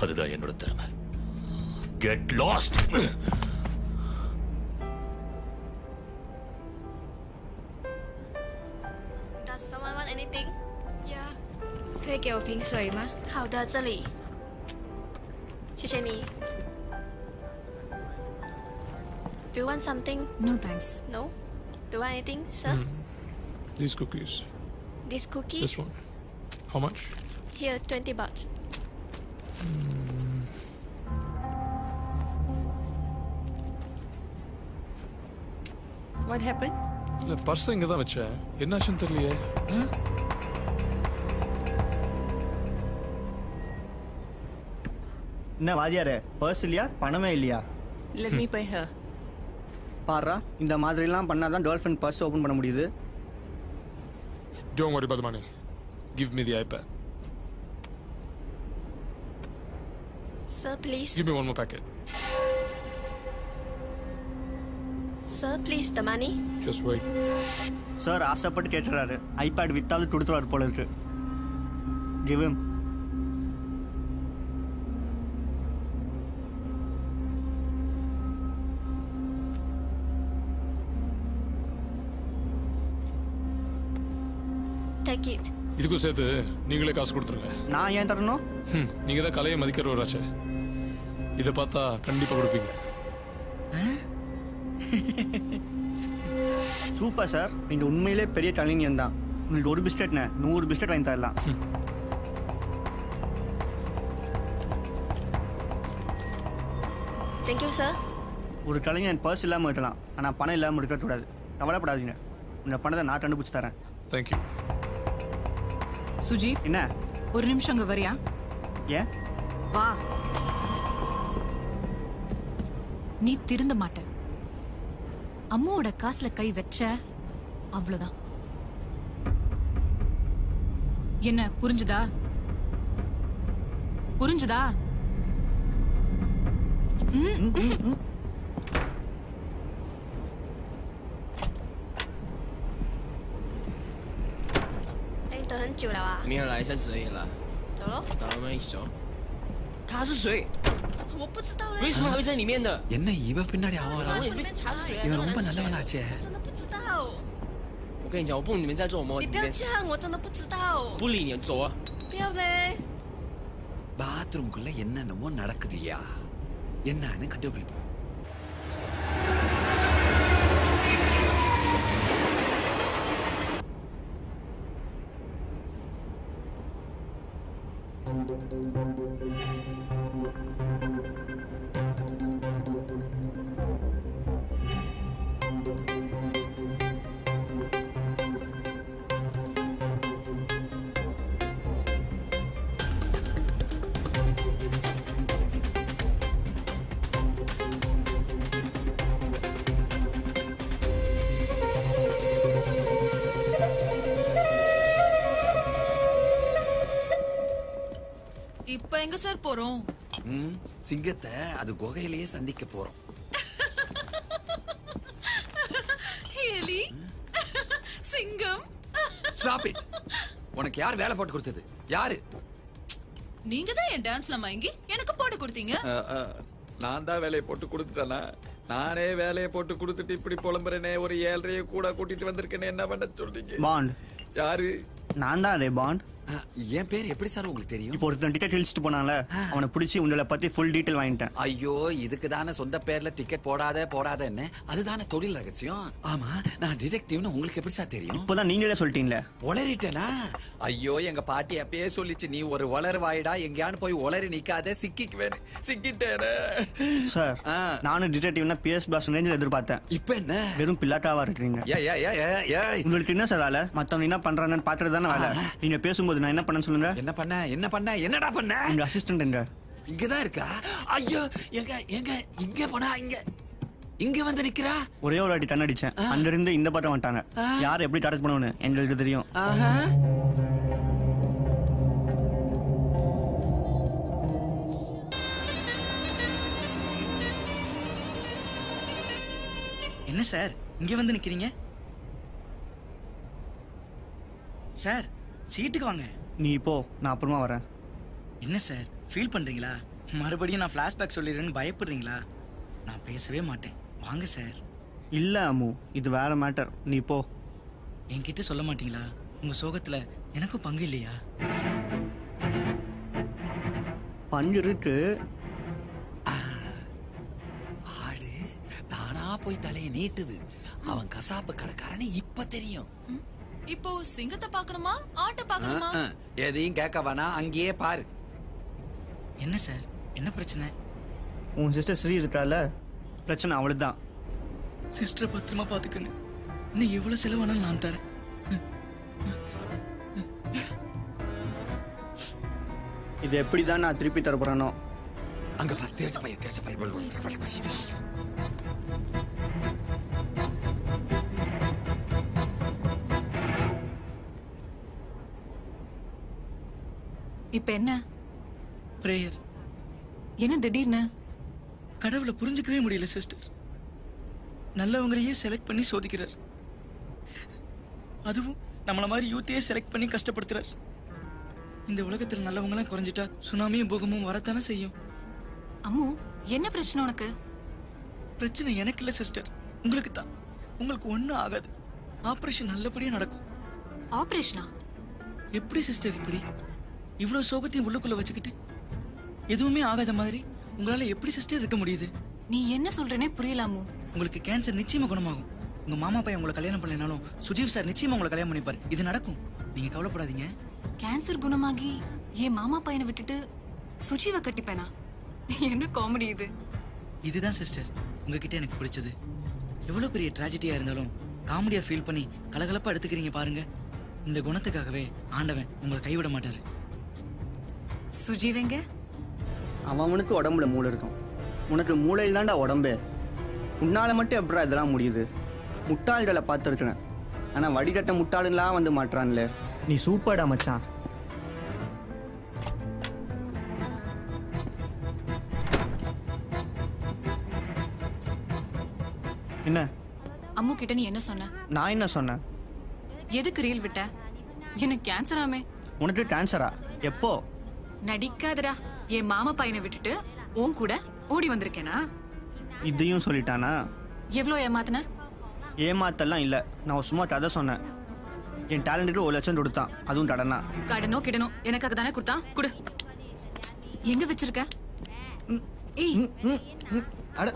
அதுதான் என்னோட திறமை. Get lost. Does someone want anything? Yeah. 可以给我瓶水吗？好的，这里。谢谢你。Do you want something? No thanks. No. Do you want anything, sir? These cookies. This cookie? This one. How much? Here, 20 baht. What happened? இல்ல பர்ஸ் இங்க தான் வச்சேன், என்னாச்சுன்னு தெரியலையே. என்ன வாதியாரே, பர்ஸ் இல்லையா, பணமே இல்லையா? Let me pay her. பாரா, இந்த மாதிரிலாம் பண்ணாதான் கேர்ள் ஃப்ரெண்ட் பர்ஸ் ஓப்பன் பண்ண முடியுது. Don't worry about the money. Give me the iPad. Sir, please. Give me one more packet. Sir, please, the money. Just wait. Sir ஆசைப்பட்டு கேட்டுறாரு, ஐபேட் வித்தாலும் கொடுத்துருவாரு போல இருக்கு. Give him. Take it. இதுக்கும் சேர்த்து நீங்களே காசு கொடுத்துருங்க. நான் ஏன் தரணும்? நீங்க தான் கலையை மதிக்கிறவராச்சே, இதை பார்த்தா கண்டிப்பா கொடுப்பீங்க. சூப்பர் சார், நீங்க உண்மையிலே பெரிய கலைஞன் தான். உங்களுக்கு ஒரு பிஸ்கெட்னு 100 பிஸ்கெட் வாங்கி தரலாம். Thank you, sir. ஒரு கலைஞன் பர்ஸ் இல்லாமல் இருக்கலாம், ஆனால் பணம் இல்லாமல் இருக்கக்கூடாது. கவலைப்படாதீங்க, உங்க பணத்தை நான் கண்டுபிடிச்சு தரேன். தேங்க்யூ. சுஜீவ், என்ன ஒரு நிமிஷம் அங்க வரியா? ஏன்? வா. நீ திருந்த மாட்ட. அம்மாவோட காசுல கை வச்ச அவ்வளவுதான். என்ன புரிஞ்சுதா? புரிஞ்சுதா?哎，等很久了啊。没有来，下次而已了。走喽。好，我们一起走。他是谁？我不知道嘞。为什么还会在里面的？என்ன இவ பின்னாடி我ஆவறா?里面查水啊。இவன் ரொம்ப நல்லவனாச்சே.真的不知道。我跟你讲，我不懂你们在做什么。你不要这样，我真的不知道。不理你，走啊！不要嘞。பாத்ரூம்குள்ள என்னென்னமோ நடக்குதுயா, என்னன்னு கண்டுபிடிப்போம். இப்ப எங்க சார் போறோம்? சிங்கத்தை அது குகையிலேயே சந்திக்க போறோம். எலி, சிங்கம். Stop it. உனக்கு யார் வேலை போட்டு கொடுத்தது? யாரு? நீங்க தான் என் டான்ஸ்ல மயங்கி எனக்கு போட்டு கொடுத்தீங்க. நான் தான் வேலையை போட்டு கொடுத்துட்டேனா? நானே வேலையை போட்டு கொடுத்துட்டு இப்படி புலம்புறேனே, ஒரு 7:30 கூட கூட்டிட்டு வந்திருக்கேனே, என்ன பண்ண சொல்றீங்க? பாண்ட். யாரு? நான் தான் ரே பாண்ட். என் பேர் எப்படி சார் உங்களுக்கு தெரியும்? இப்போ ஒருத்தன் டிக்கெட் இழிச்சிட்டு போனால, அவனை பிடிச்சி உங்களை பத்தி ஃபுல் டீடைல் வாங்கிட்டேன். ஐயோ, இதுக்கு தானே சொந்த பேர்ல டிக்கெட் போடாதன்னு அதுதானே தொழில் ரகசியம். ஆமா, நான் டிடெக்டிவ்னு உங்களுக்கு எப்படி சார் தெரியும்? இப்போதான் நீங்களே சொல்லிட்டீங்களே. உளறிட்டேனா? ஐயோ, எங்க பாட்டி அப்பயே சொல்லிச்சு, நீ ஒரு வளர்வாயிடா, எங்கேயானு போய் உளறி நிக்காத, சிக்கிக்குவேன். சிக்கிட்டேனே சார். நானும் டிடெக்டிவ்னா PS பாஸ் ரேஞ்சில் எதிர்பார்த்தேன். இப்போ என்ன வெறும் பில்லாட்டாவா இருக்கீங்க? உங்களுக்கு என்ன சார் வேலை? மத்தவங்க என்ன பண்றாங்கன்னு பாக்குறது தானே வேலை. நீங்க பேசும்போது போகுது. நான் என்ன பண்ண சொல்லுங்க. என்னடா பண்ண? உங்க அசிஸ்டன்ட் எங்க? இங்கதான் இருக்கா? ஐயோ எங்க எங்க இங்க போனா இங்க வந்து நிக்கிறா. ஒரே ஒரு வாட்டி கண் அடிச்சேன். அங்க இருந்து இந்த பக்கம் வந்துட்டாங்க. யார் எப்படி டார்கெட் பண்ணுவோன்னு எங்களுக்கு தெரியும். என்ன சார் இங்க வந்து நிக்கிறீங்க? சார் சீட்டுக்கு வாங்க. நீ போ, நான் அப்புறமா வரேன். என்ன சார் ஃபீல் பண்றீங்களா? மறுபடியும் நான் ஃபிளாஷ்பேக் சொல்லிடுறேன்னு பயப்படுறீங்களா? நான் பேசவே மாட்டேன், வாங்க சார். இல்ல அம்மு, இது வேற மேட்டர். நீ போ. என்கிட்ட சொல்ல மாட்டீங்களா? உங்க சோகத்துல எனக்கும் பங்கு இல்லையா? பங்கு இருக்கு. ஆடு தானா போய் தலையை நீட்டுது. அவன் கசாப்பு கடைக்காரன்னு இப்ப தெரியும். இப்போ சிங்கத்தை பார்க்கணுமா ஆட்டை பார்க்கணுமா? எதையும் கேட்க வேணா, அங்கேயே பாரு. என்ன சார், என்ன பிரச்சனை? உன் சிஸ்டர் ஸ்ரீ இருக்கால, பிரச்சனை அவளுதான். சிஸ்டரை பத்திரமா பாத்துக்கங்க. இன்னும் எவ்வளவு செலவானாலும் நான் தரேன். இது எப்படிதான் நான் திருப்பி தர போறேனோ. அங்க பாரு, தேர்ச்சி பையன். இப்ப என்ன? பிரேயர். என்ன திடீர்னு? கடவுளை புரிஞ்சுக்கவே முடியல சிஸ்டர். நல்லவங்களையே செலக்ட் பண்ணி சோதிக்கிறார். அதுவும் நம்மள மாதிரி யூத்தையே செலக்ட் பண்ணி கஷ்டப்படுத்துறார். இந்த உலகத்தில் நல்லவங்களாம் குறைஞ்சிட்டா சுனாமியும் பூகமும் வரத்தானே செய்யும். அம்மு, என்ன பிரச்சனை உனக்கு? பிரச்சனை எனக்கு இல்ல சிஸ்டர், உங்களுக்கு தான். உங்களுக்கு ஒன்றும் ஆகாது. ஆபரேஷன் நல்லபடியா நடக்கும். ஆபரேஷனா? எப்படி சிஸ்டர் இப்படி இவ்வளவு சோகத்தையும் உள்ளுக்குள்ள வச்சுக்கிட்டு எதுவுமே ஆகாத மாதிரி உங்களால எப்படி சிஸ்டர் இருக்க முடியுது? நீ என்ன சொல்றேனே புரியல அம்மு. உங்களுக்கு கேன்சர் நிச்சயமா குணமாகும். உங்க மாமா பையன் உங்களை கல்யாணம் பண்ணலனாலும் சுஜீவ் சார் நிச்சயமா உங்களை கல்யாணம் பண்ணிப்பாரு. இது நடக்கும், நீங்க கவலைப்படாதீங்க. கேன்சர் குணமாகி என் மாமா பையனை விட்டுட்டு சுஜீவை கட்டிப்பேனா? என்ன காமெடி இது? இதுதான் சிஸ்டர் உங்ககிட்ட எனக்கு பிடிச்சது. எவ்வளவு பெரிய ட்ராஜடியா இருந்தாலும் காமெடியா ஃபீல் பண்ணி கலகலப்பா எடுத்துக்கிறீங்க பாருங்க. இந்த குணத்துக்காகவே ஆண்டவன் உங்களை கைவிட மாட்டாரு. சுஜீவங்க அவனுக்கு உடம்புல மூளை இருக்கும், உனக்கு மூளையில் தான்டா உடம்பே. உன்னால மட்டும் எப்படா இதெல்லாம் முடியுது? முட்டாள்களை பார்த்துருக்கிறேன், ஆனா வடிகட்ட முட்டாளுலாம் வந்து மாட்டான்ல. நீ சூப்பர்டா மச்சான். என்ன அம்மு கிட்ட நீ என்ன சொன்ன? நான் என்ன சொன்னேன்? எதுக்கு ரீல் விட்ட? எனக்கு கேன்சர் ஆமே. உனக்கு கேன்சரா? எப்போ? நடிக்காதடா. என் மாமா பையனை விட்டுட்டு உன் கூட ஓடி வந்திருக்கேனா? இதையும் சொல்லிட்டானா? எவ்வளவு ஏமாத்தின? ஏமாத்தெல்லாம் இல்ல, நான் சும்மா கதை சொன்னேன். என் டேலண்ட்டுக்கு 1 லட்சம் கொடுத்தான், அதுவும் கடனா. கடனோ கிடனோ எனக்காக தானே கொடுத்தான், குடு. எங்க வச்சிருக்க? ஏய்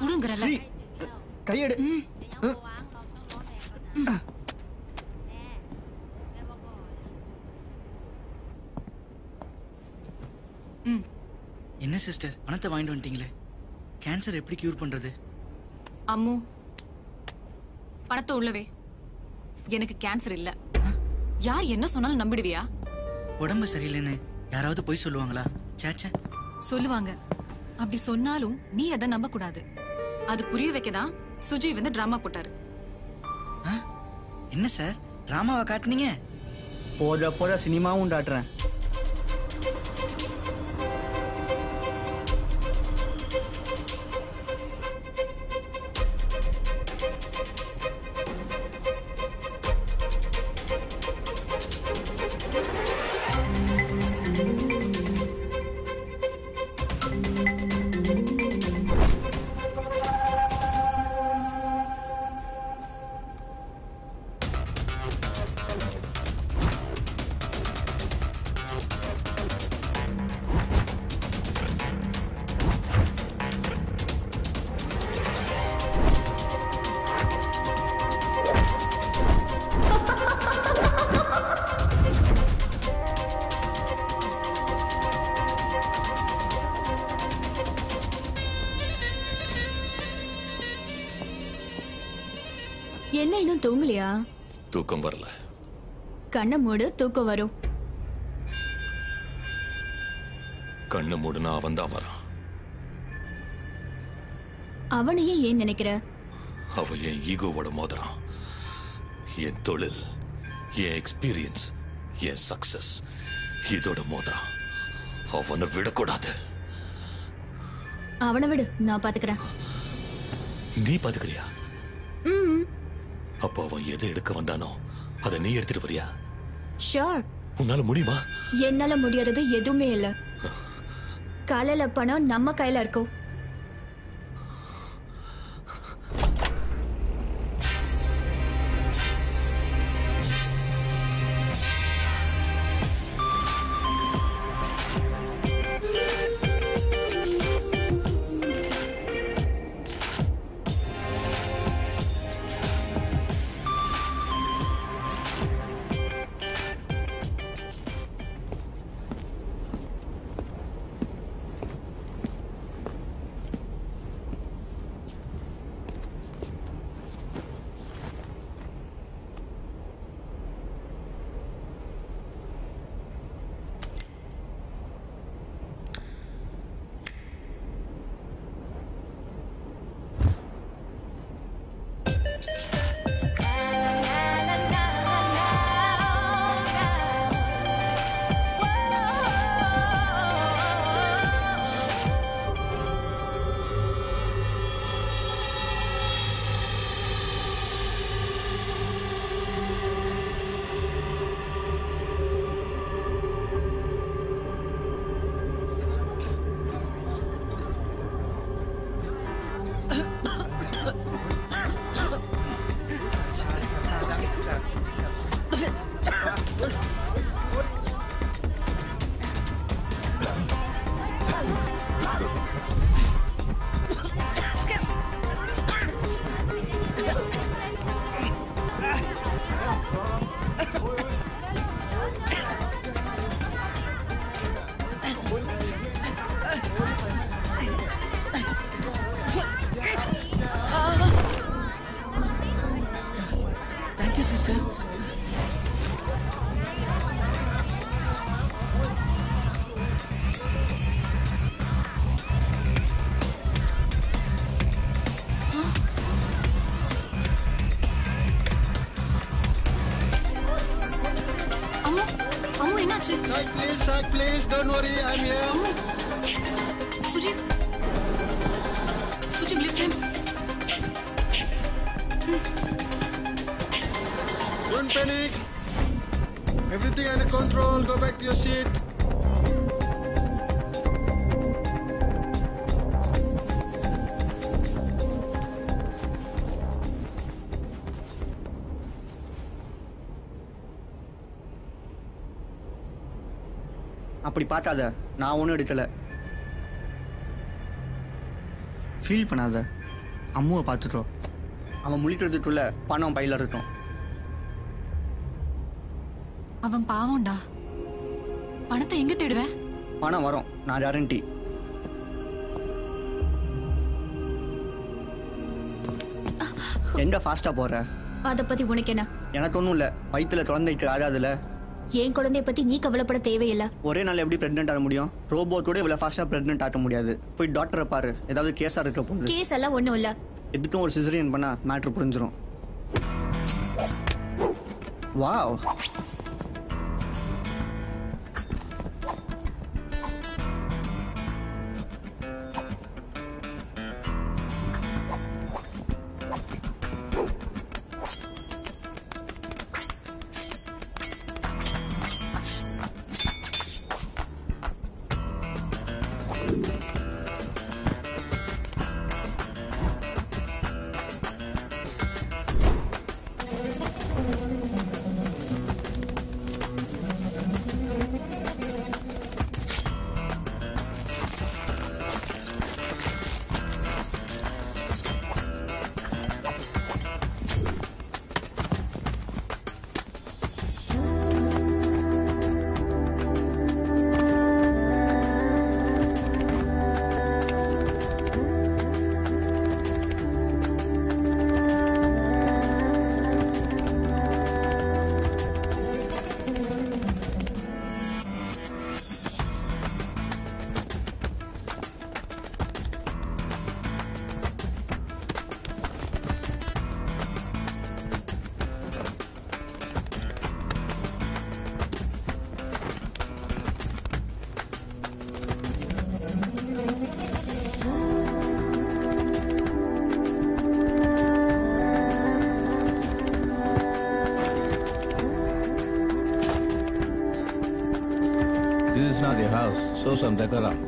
குடுங்கறல. கையெடு. என்ன சிஸ்டர் பணத்தை வாங்கிட்டு வந்துட்டீங்களே, கேன்சர் எப்படி கியூர் பண்றது? அம்மு, பணத்தை உள்ளவே. எனக்கு கேன்சர் இல்ல. யார் என்ன சொன்னாலும் நம்பிடுவியா? உடம்பு சரியில்லைன்னு யாராவது போய் சொல்லுவாங்களா? சேச்சே, சொல்லுவாங்க. அப்படி சொன்னாலும் நீ அதை நம்ப கூடாது. அது புரிய வைக்கதான் சுஜி வந்து டிராமா போட்டாரு. என்ன சார் டிராமாவை காட்டுனீங்க? போத சினிமாவும் காட்டுறேன். என்ன இன்னும் தூங்கலையா? தூக்கம் வரல. கண்ணை மூடு, தூக்கம் வரும். கண்ணு மூடுனா அவன் தான் வரான். அவனையே ஏன் நினைக்கிற? அவன் என் ஈகோவோட மோதுறான். என் தொழில், என் எக்ஸ்பீரியன்ஸ், என் சக்சஸ் இதோட மோதுறான். அவனை விடக்கூடாது. அவனை விடு, நான் பாத்துக்கிறேன். நீ பாத்துக்கிறியா? அப்போ அவன் எதை எடுக்க வந்தானோ அதை நீ எடுத்துட்டு வரியா? ஷூர். உன்னால முடியுமா? என்னால முடியாதது எதுவுமே இல்ல. காலையில பணம் நம்ம கையில இருக்கும். Side, please. Don't worry, I'm here. Sujeev, lift him. Don't panic. Everything under control. Go back to your seat. அப்படி பார்க்காத, நான் ஒன்றும் எடுக்கல. ஃபீல் பண்ணாத, அம்முவை பார்த்துட்டோம். அவன் முழிக்கிறதுக்குள்ள பணம் பையில இருக்கும். அவன் பாவம்டா. பணத்தை எங்க தேடுவேன்? பணம் வரும், நான் கேரண்டி. எங்க ஃபாஸ்டா போற? அத பத்தி உனக்கு என்ன? எனக்கு ஒன்றும் இல்லை, வயிற்றுல குழந்தைக்கு ஆகாதுல்ல. என் குழந்தைய பத்தி நீ கவலைப்பட தேவையில்லை. ஒரே நாள் எப்படி பிரெக்னென்ட் ஆக முடியும்? ரோபோட் கூட இவ்வளவு ஃபாஸ்டா பிரெக்னென்ட் ஆக முடியாது. போய் டாக்டரை பாரு, ஏதாவது கேஸா இருக்க போகுது. கேஸ் எல்லாம் ஒண்ணும் இல்ல. எதுக்கும் ஒரு சிசரியன் பண்ணா மேட்ரு புரிஞ்சிடும். Wow, at your house. Show some decorum.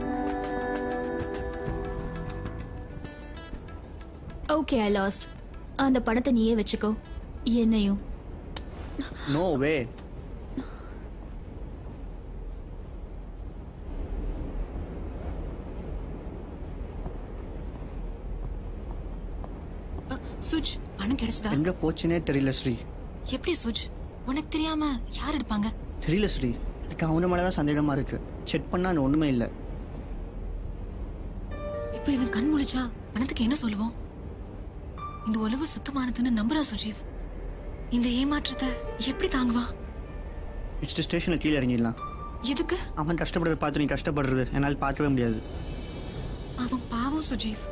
Okay I last. அந்த பணத்தை நீயே வச்சுக்கோ, என்னையும். நோ வே. சுஜ், பணம் கிடைச்சதா? எங்க போச்சுனே தெரியல ஸ்ரீ. எப்படி சுஜ்? உனக்கு தெரியாம யார் எடுப்பாங்க? தெரியல ஸ்ரீ, எனக்கு அவன மேல தான் சந்தேகமா இருக்கு. செக் பண்ணா அது ஒண்ணுமே இல்ல. இப்போ இவன் கண் முழிச்சா பணத்துக்கு என்ன சொல்லுவோம்? இந்த உலகம் சுத்தமானதுன்னு நம்புறா சுஜீவ். இந்த ஏமாற்றத்தை எப்படி தாங்குவான்? இட்ஸ் ஸ்டேஷன்ல கீழே இறங்கிடலாம். எதுக்கு? அவன் கஷ்டப்படுறத பார்த்து நீ கஷ்டப்படுறது என்னால் பார்க்கவே முடியாது. அவன் பாவம் சுஜீவ்.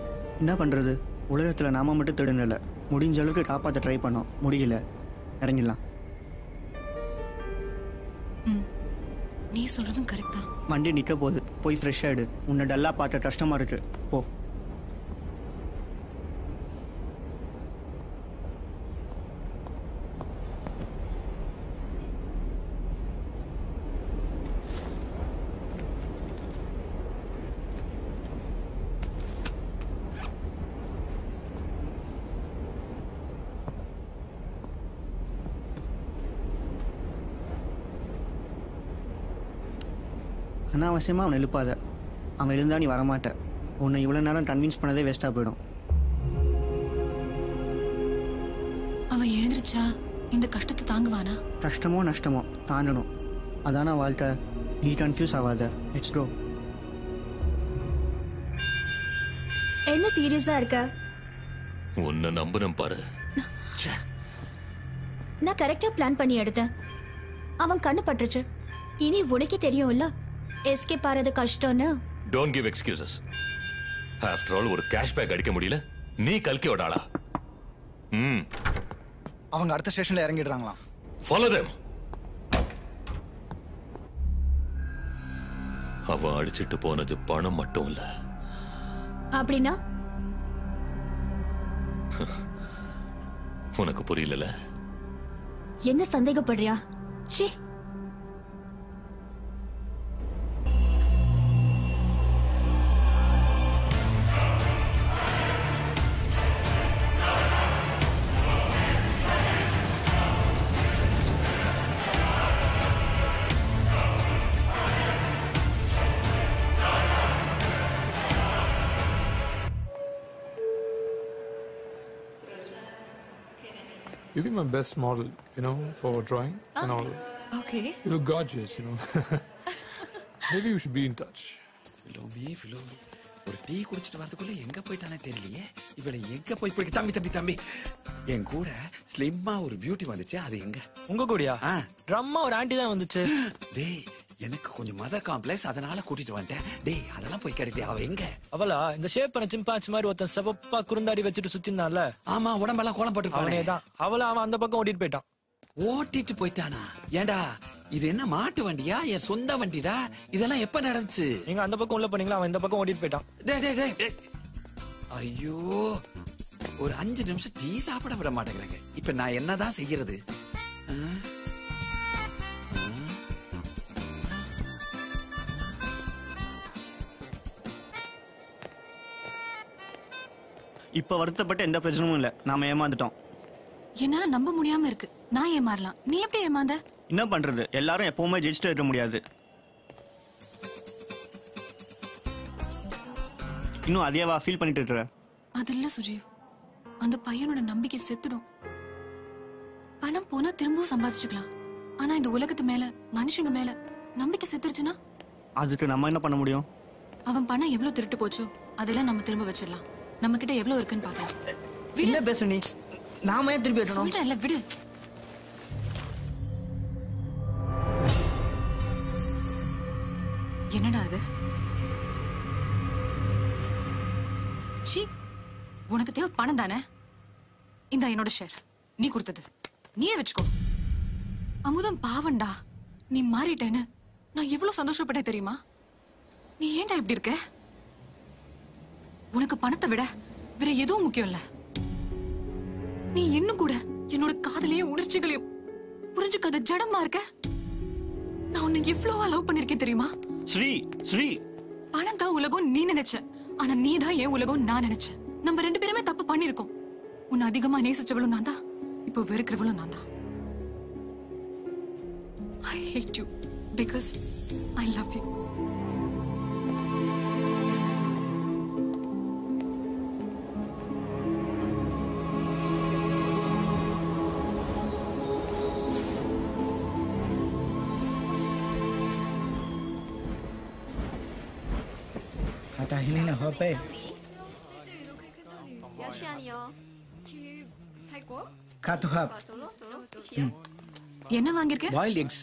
என்ன பண்றது? உலகத்துல நாம மட்டும் திருடல, முடிஞ்ச அளவுக்கு காப்பாற்ற ட்ரை பண்ணோம், முடியல. இறங்கிடலாம். நீ சொல்றதும் கரெக்ட் தான். வண்டி நிக்க போகுது, போய் ஃப்ரெஷ் ஆயிடு. உன்னை டல்லா பார்க்க கஷ்டமா இருக்கு, போ. அனாவசியமாக அவனை எழுப்பாத. அவன் எழுந்தா நீ வரமாட்ட. உன்னை இவ்வளோ நேரம் கன்வின்ஸ் பண்ணதே வேஸ்ட்டாக போயிடும். அவன் எழுந்திருச்சா இந்த கஷ்டத்தை தாங்குவானா? கஷ்டமோ நஷ்டமோ தாண்டணும், அதான வாழ்க்கை. நீ கன்ஃபியூஸ் ஆகாத. It's go. என்ன சீரியஸா இருக்க? உன்னை நம்புறேன் பாரு. நான் கரெக்டா பிளான் பண்ணி எடுத்தேன். அவன் கண்ணு பட்டுருச்சு. இனி உனக்கே தெரியும்ல எஸ்கேப் ஆறது கஷ்டம்னு. Don't give excuses. After all ஒரு கேஷ்பேக் அடிக்க முடியல, நீ கல்கியோட ஆளா? அவங்க அடுத்த ஸ்டேஷன்ல இறங்கிடுறாங்களாம். Follow them. அவன் அடிச்சிட்டு போனது பணம் மட்டும் இல்ல. அப்படின்னா உனக்கு புரியல? என்ன சந்தேகப்படுறியா? சீ, You'll be my best model, you know, for drawing and all. Okay. You look gorgeous, you know. Maybe we should be in touch. Philomi. ஒரு டீ குடிச்சிட்டு வரதுக்குள்ள எங்க போயிட்டானே தெரியலையே. இவளை எங்க போய் போய் தம்பி என் கூட ஸ்லிம்மா ஒரு பியூட்டி வந்துச்சு, அது எங்க? உங்க கூடயா? ட்ரம்மா ஒரு ஆண்டி தான் வந்துச்சு. டேய், எனக்கு கொஞ்சம் மதர் காம்ப்ளெக்ஸ், அதனால கூட்டிட்டு வந்துட்டேன். டேய், அதெல்லாம் போய் கிடையாது. அவ எங்க? அவளா இந்த ஷேப் பண்ண சிம்பான்சி மாதிரி ஒருத்தன் செவப்பா குறுந்தாடி வச்சுட்டு சுத்தினால. ஆமா, உடம்பெல்லாம் கோலம் போட்டு அவனேதான். அவன் அந்த பக்கம் ஓட்டிட்டு போயிட்டான். ஓட்டிட்டு போயிட்டானா? ஏண்டா, இது என்ன மாட்டு வண்டியா? என் சொந்த வண்டிடா. இதெல்லாம் எப்ப நடந்துச்சு? நீங்க அந்த பக்கம் உள்ள பண்ணீங்களா, அவன் இந்த பக்கம் ஓட்டிட்டு போயிட்டான். டேய். ஐயோ, ஒரு 5 நிமிஷம் டீ சாப்பிட விட மாட்டேங்கிறாங்க. இப்ப நான் என்னதான் செய்யறது? இப்ப வருத்தப்பட்ட எந்த பிரச்சனையும் இல்ல. நாம ஏமாந்துட்டோம். என்னால நம்ப முடியாம இருக்கு. நான் ஏமாறலாம், நீ எப்படி ஏமாந்த? என்ன பண்றது, எல்லாரும் எப்பவுமே ஜெயிச்சுட்டு இருக்க முடியாது. இன்னும் அதேவா ஃபீல் பண்ணிட்டு இருக்க? அது இல்ல சுஜீவ், அந்த பையனோட நம்பிக்கை செத்துடும். பணம் போனா திரும்பவும் சம்பாதிச்சுக்கலாம். ஆனா இந்த உலகத்து மேல, மனுஷங்க மேல நம்பிக்கை செத்துருச்சுன்னா அதுக்கு நம்ம என்ன பண்ண முடியும்? அவன் பணம் எவ்வளவு திருட்டு போச்சோ அதெல்லாம் நம்ம திரும்ப வச்சிடலாம். நம்ம கிட்ட எவ்வளவு இருக்குன்னு பாக்கலாம். என்ன பேச நீ? நாம ஏன் திருப்பி வரணும்? சொல்றேன்ல, விடு. என்னடா அது? சீ, உனக்கு தேவை பணம் தானே? இந்த என்னோட ஷேர், நீ கொடுத்தது நீயே வச்சுக்கோ. அமுதம் பாவண்டா, நீ மாறிட்டேன்னு நான் எவ்வளவு சந்தோஷப்பட்டேன் தெரியுமா? நீ ஏன்டா இப்படி இருக்க? உனக்கு பணத்தை விட வேற எதுவும் முக்கியம் இல்ல. நீ இன்னும் கூட என்னோட காதலையும் உணர்ச்சிகளையும் புரிஞ்சுக்காத ஜடமா இருக்க. நான் உன்னை எவ்வளவா லவ் பண்ணிருக்கேன் தெரியுமா? ஸ்ரீ பணம் தான் உலகம் நீ நினைச்ச, ஆனா நீ தான் ஏன் உலகம் நான் நினைச்சேன். நம்ம 2 பேருமே தப்பு பண்ணிருக்கோம். உன்னை அதிகமா நேசிச்சவளும் நான் தான், இப்போ வெறுக்கிறவளும் நான் தான். I hate you because I love you. Ata hindi na hope. 要去哪里哦？去泰国。 Katu hap. 走喽走喽，一起。 என்ன வாங்கிருக்க? Boiled eggs.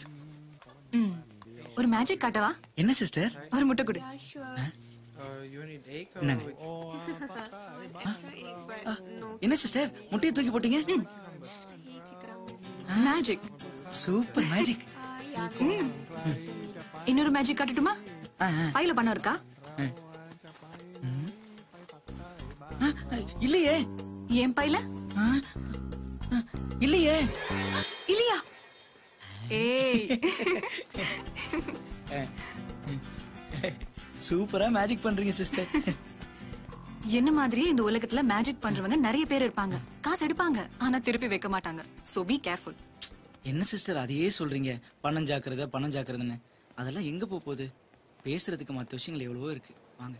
ஒரு மேஜிக் காட்டவா? என்ன சிஸ்டர்? ஒரு முட்டை கொடு. என்னங்க? என்ன சிஸ்டர் முட்டையை தூக்கி போட்டீங்க? மேஜிக். Super magic. இன்னொரு மேஜிக் காட்டட்டுமா? பையில பணம் இருக்கா? இல்லையே. ஏன் பையில? இல்லையே. இல்லையா? ஏய். சூப்பரா மேஜிக் பண்றீங்க சிஸ்டர். என்ன மாதிரி இந்த உலகத்துல மேஜிக் பண்றவங்க நிறைய பேர் இருப்பாங்க. காசு எடுப்பாங்க, ஆனா திருப்பி வைக்க மாட்டாங்க. So be careful. என்ன சிஸ்டர் அதையே சொல்றீங்க? பணம் ஜாக்கிரதைன்னு. அதெல்லாம் எங்க போகுது? பேசுறதுக்கு மற்ற விஷயங்கள் எவ்வளவோ இருக்கு. வாங்க.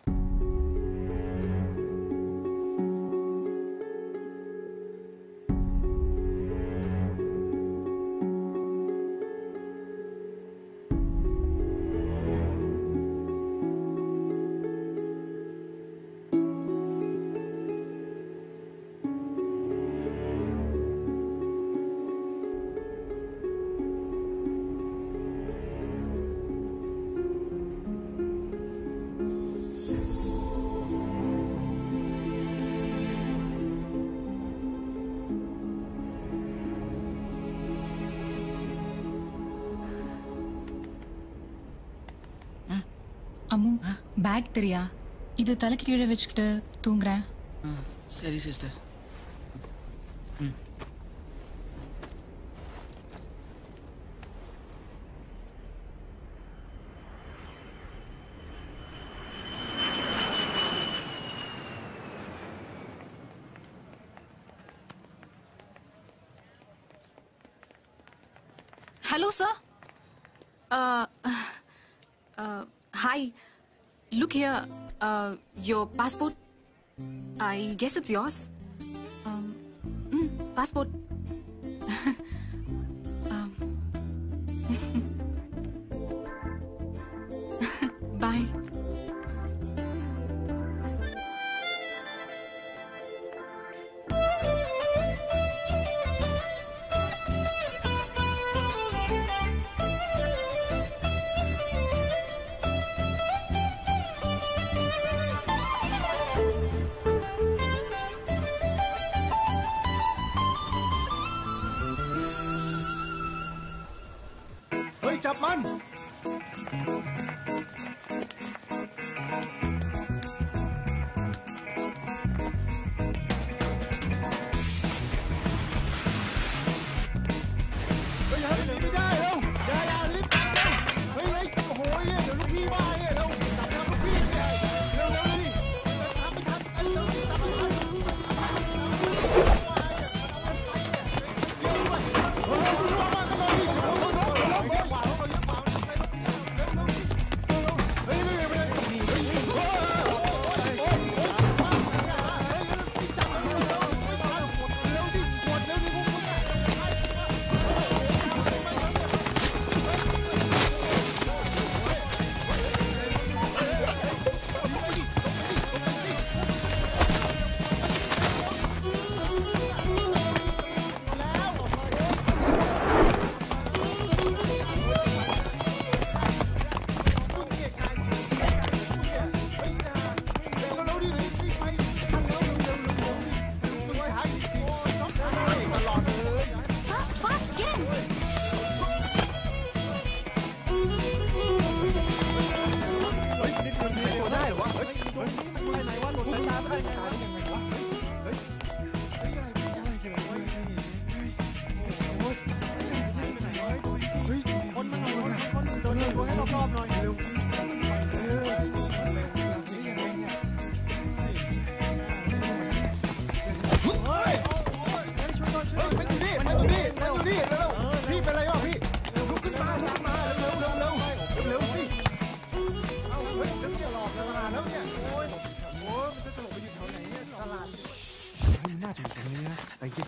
அம்மு, பேக் தெரியா? இது தலைக்கு கீழே வச்சுக்கிட்டு தூங்குறேன். சரி sister. Hello, sir. Hi. Look here. Your passport. I guess it's yours. Passport. Bye. Ơi, chập man.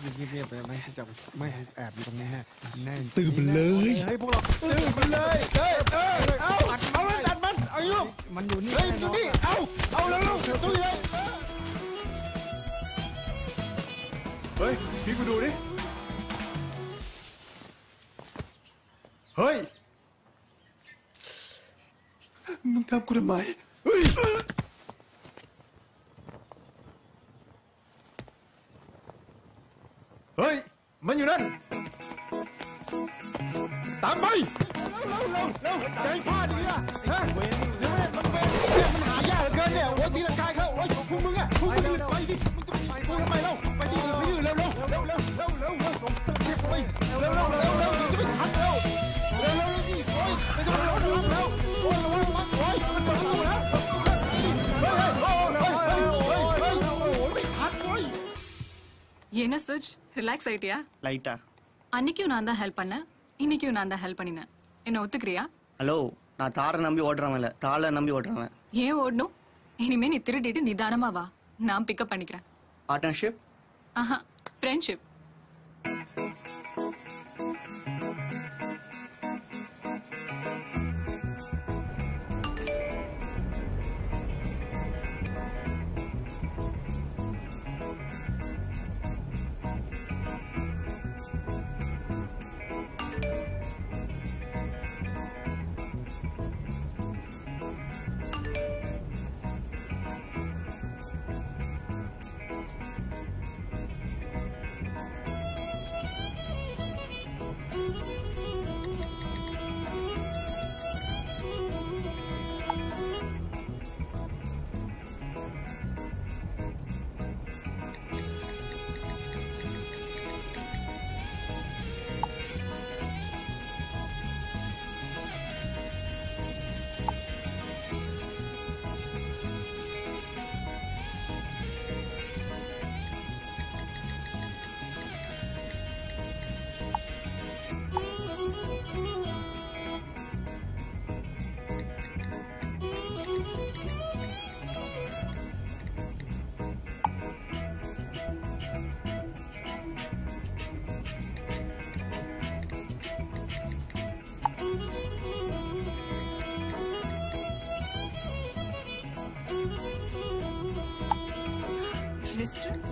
ที่เงียบๆไปไม่จะไม่แอบอยู่ตรงนี้ฮะแน่น ตื่นไปเลย เฮ้ยพวกเราตื่นไปเลยเฮ้ยเอาอัดมันเอาอยู่มันอยู่นี่เฮ้ยอยู่นี่เอาเร็วๆตุ้ยเลยเฮ้ยพี่กูดูดิเฮ้ยมึงทำกูทำไมเฮ้ยเฮ้ยมันอยู่นั่นตามไปเร็วใจพลาดดิล่ะฮะเดี๋ยวมันหายากเหลือเกินเนี่ยโอ้ยตีลังกายเขาโอ้ยพวกมึงอะไปดิมึงจะไปกูทำไมเล่าไปที่อื่นเร็วจะไม่ทันเร็วนี่โอ้ยไม่ต้องรอดูแล้วโอ้ยมันโดนลูกแล้วไม่ทันโอ้ยஎன்ன சுஜ் relax ஆயிட்டியா லைட்டா அன்னைக்கும் நான் தான் ஹெல்ப் பண்ணேன் இன்னைக்கும் நான் தான் ஹெல்ப் பண்ணினேன் என்ன ஒத்துக்கிறியா ஹலோ நான் தாரை நம்பி ஓடுறவன் இல்லை தாளை நம்பி ஓடுறவன் ஏன் ஓடணும் இனிமே நீ திருடிட்டு நிதானமா வா நான் பிக்கப் பண்ணிக்கிறேன் பார்ட்னர்ஷிப் ஆஹா ஃப்ரெண்ட்ஷிப் Restaurant?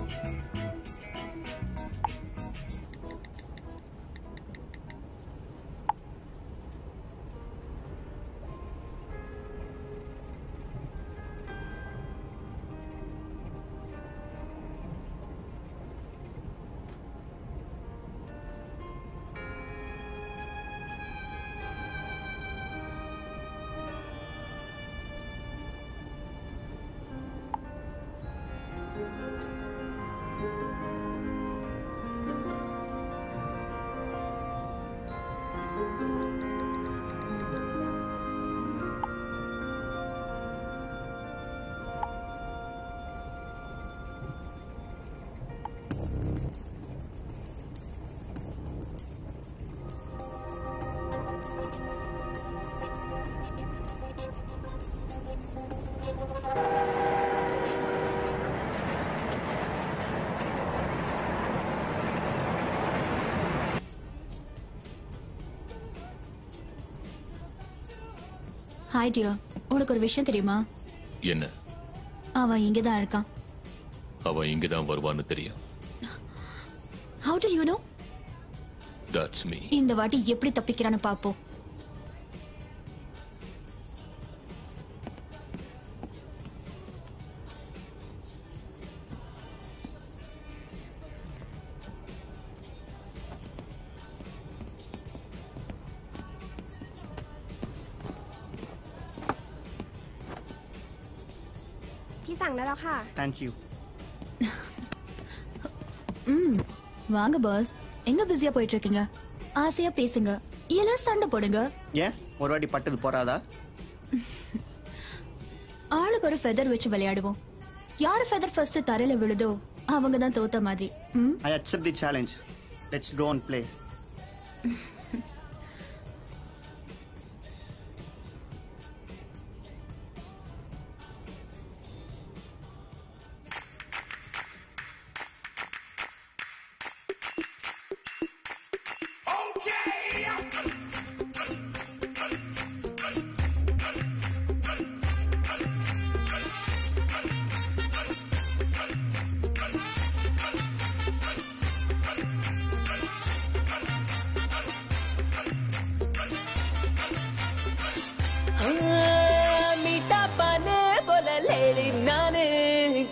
ஹாய் டியர், உனக்கு ஒரு விஷயம் தெரியுமா? என்ன? அவன் இங்க தான் இருக்கான். அவன் இங்க தான் வருவான்னு தெரியும். How do you know? That's me. இந்த வாட்டி எப்படி தப்பிக்கிறான்னு பாப்போம்.สั่งได้แล้วค่ะ Thank you. வாங்க பாஸ், எங்க பிஸியா போயிட்டு இருக்கீங்க? ஆசையா பேசுங்க, இல்ல சண்டை போடுங்க. ஏன் ஒரு வாட்டி பட்டது போறாதா? ஆளுக்கு ஒரு ஃபெதர் வச்சு விளையாடுவோம். யார் ஃபெதர் ஃபர்ஸ்ட் தரையில விழுதோ அவங்க தான் தோத்த மாதிரி. I accept the challenge. Let's go and play. Meetha Banu போல லேடி நானு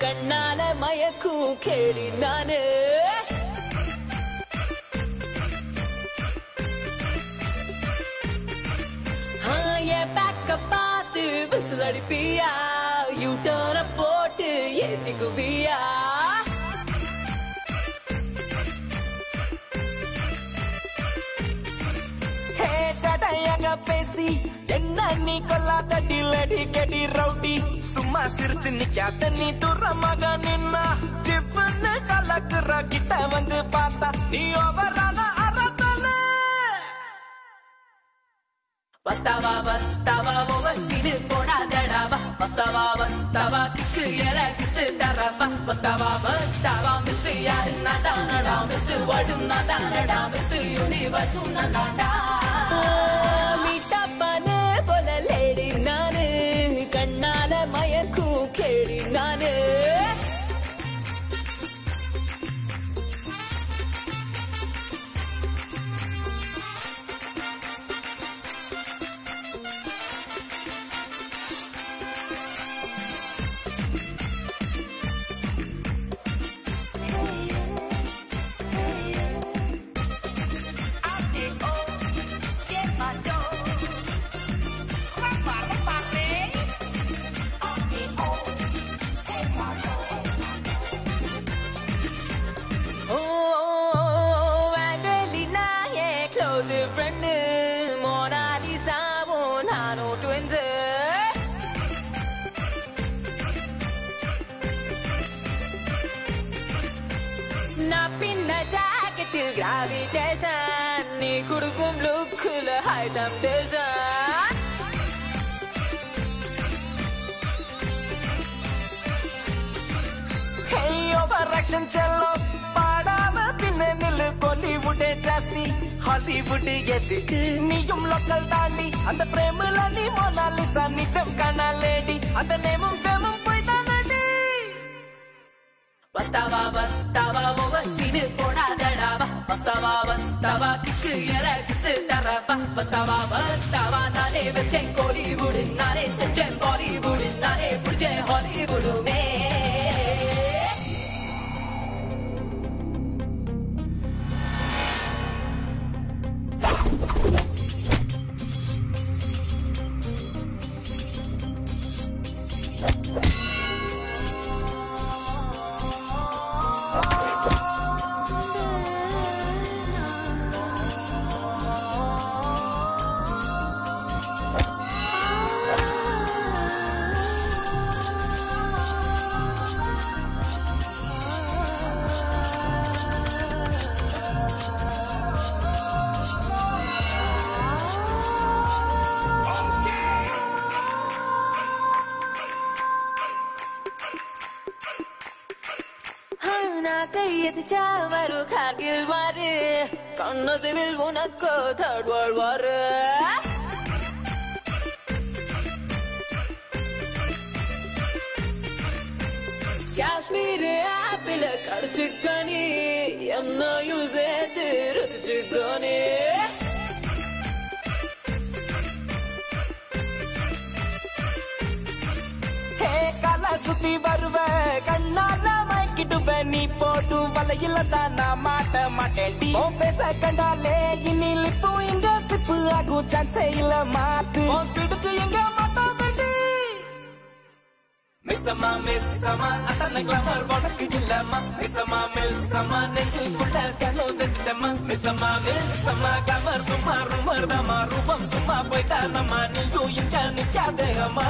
கண்ணால மயக்கும் கேடி நானு என் பேக்க பார்த்து விசில் அடிப்பியா யூ டர்ன போட்டு ஏத்திக்குவியா பேசி என்ன நீ கொல்லாத டிலடி கெடி ரவுடி சும்மா சிரிச்சு நிக்காத நீ தூரமாக நின்னா டிஃபன் கலக்குற கிட்ட வந்து பார்த்தா நீ ஓவரான அரபல வஸ்தாவா வஸ்தாவா ஓவசிடு போடாதடாவா வஸ்தாவா வஸ்தாவா கிக்கு எல கிச்சு தரவா வஸ்தாவா வஸ்தாவா மிஸ் யாரு நாடானடா மிஸ் வடு நாடானடா மிஸ் யூனிவர்ஸ் நாடா மீட்டா பானு போல லேடி நானு கண்ணால மயக்கும் கேடி நானு Gravitation, நீ குடுக்கும் லுக்குல high temptation. Hey, overaction cello, பாடாம பின்ன நில்லு Bollywood ஜாஸ்தி Hollywood எதுக்கு நீயும் local தாண்டி அந்த பிரேமல நீ மோனாலிசா நிஜம் காண லேடி அந்த நேமும் ஃபேமும் போய்தானடி வஸ்தாவா வஸ்தாவா ஓவசிடு போடாதடாவா வஸ்தாவா வஸ்தாவா கிக்கு எல கிச்சு தரவா வஸ்தாவா வஸ்தாவா நானே வச்சேன் கோலிவுட் நானே செஞ்சேன் பாலிவுட் நானே பிடிச்சேன் ஹாலிவுடுமே வரு காகில் வாரு கண்ணசிவில் உனக்கு third world war காஷ்மீர் ஆப்பிள கடிச்சுக்கனி என்னையும் சேர்த்து ருசிச்சுக்கனி கலை சுத்தி வருவ கண்ணால மயக்கிடுவ நீ போட்டு வலையில தான் நான் மாட்ட மாட்டேன் பேச கண்டாலே இனி லிப்பு இங்க ஸ்லிப்பு ஆகும் சான்ஸே இல்ல மாத்து ஸ்பீடுக்கு எங்க மாட்டா வேண்டி மிஸ்ஸமா அத்தனை கிளாமர் உனக்கு இல்லம்மா மிஸ்ஸமா நெஞ்சுக்குள்ள ஸ்கேனோ செஞ்சுட்டம்மா மிஸ்ஸமா கிளாமர் சும்மா ரூமர் தாமா ரூபம் சும்மா போய்ட்டா நம்ம நீயும் இங்க நிக்காதேகம்மா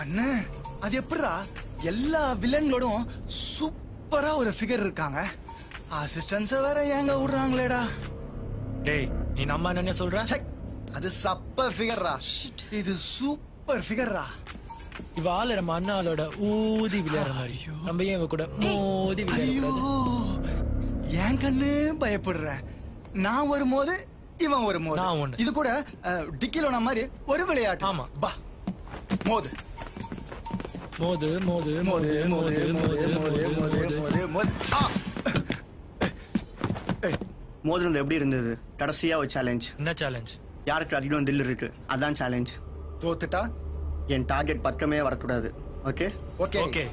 அண்ணே அது எப்படிடா எல்லா வில்லன்களோடும் சூப்பரா ஒரு ஃபிகர் இருக்காங்க, அசிஸ்டன்ஸை வேற ஏங்க விடுறாங்களேடா. டேய் நீ நம்ம என்ன சொல்ற? அது சப்ப ஃபிகர்ரா, இது சூப்பர் ஃபிகர்ரா. இவ ஆளு நம்ம அண்ணாளோட ஊதி விளையாடுற மாதிரி, நம்ம ஏன் இவ கூட மோதி விளையாடுறது? ஏன் கண்ணு பயப்படுற? நான் வரும்போது இவன் வரும்போது இது கூட டிக்கிலோன மாதிரி ஒரு விளையாட்டு. ஆமா பா மோது மோது மோது மோது மோது மோது மோது மோது மோது. மோதுறது எப்படி இருந்தது? கடைசியா ஒரு சேலஞ்ச். என்ன சேலஞ்ச்? யாருக்கு அதிகம் தில் இருக்கு அதான் சேலஞ்ச். தோத்துட்டா என் டார்கெட் பக்கமே வரக்கூடாது. Okay okay okay.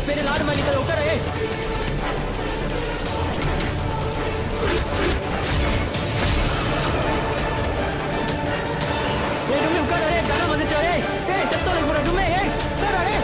मेरे लाड में निकल उतर रहे। तुम्हें उतर रहे गाना बंद चले सब तो नहीं पूरा तुम्हें उतर रहे।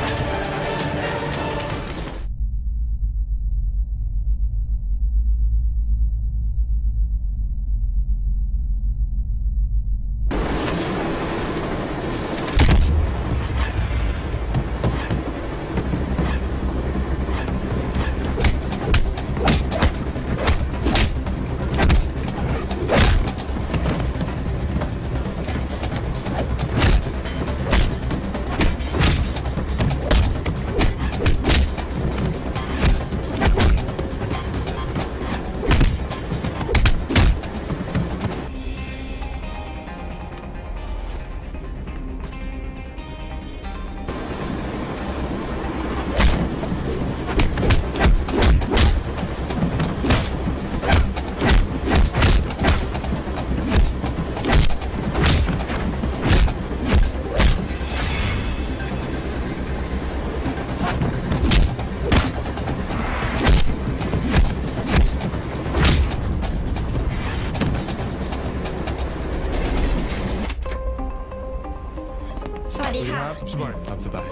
สบาย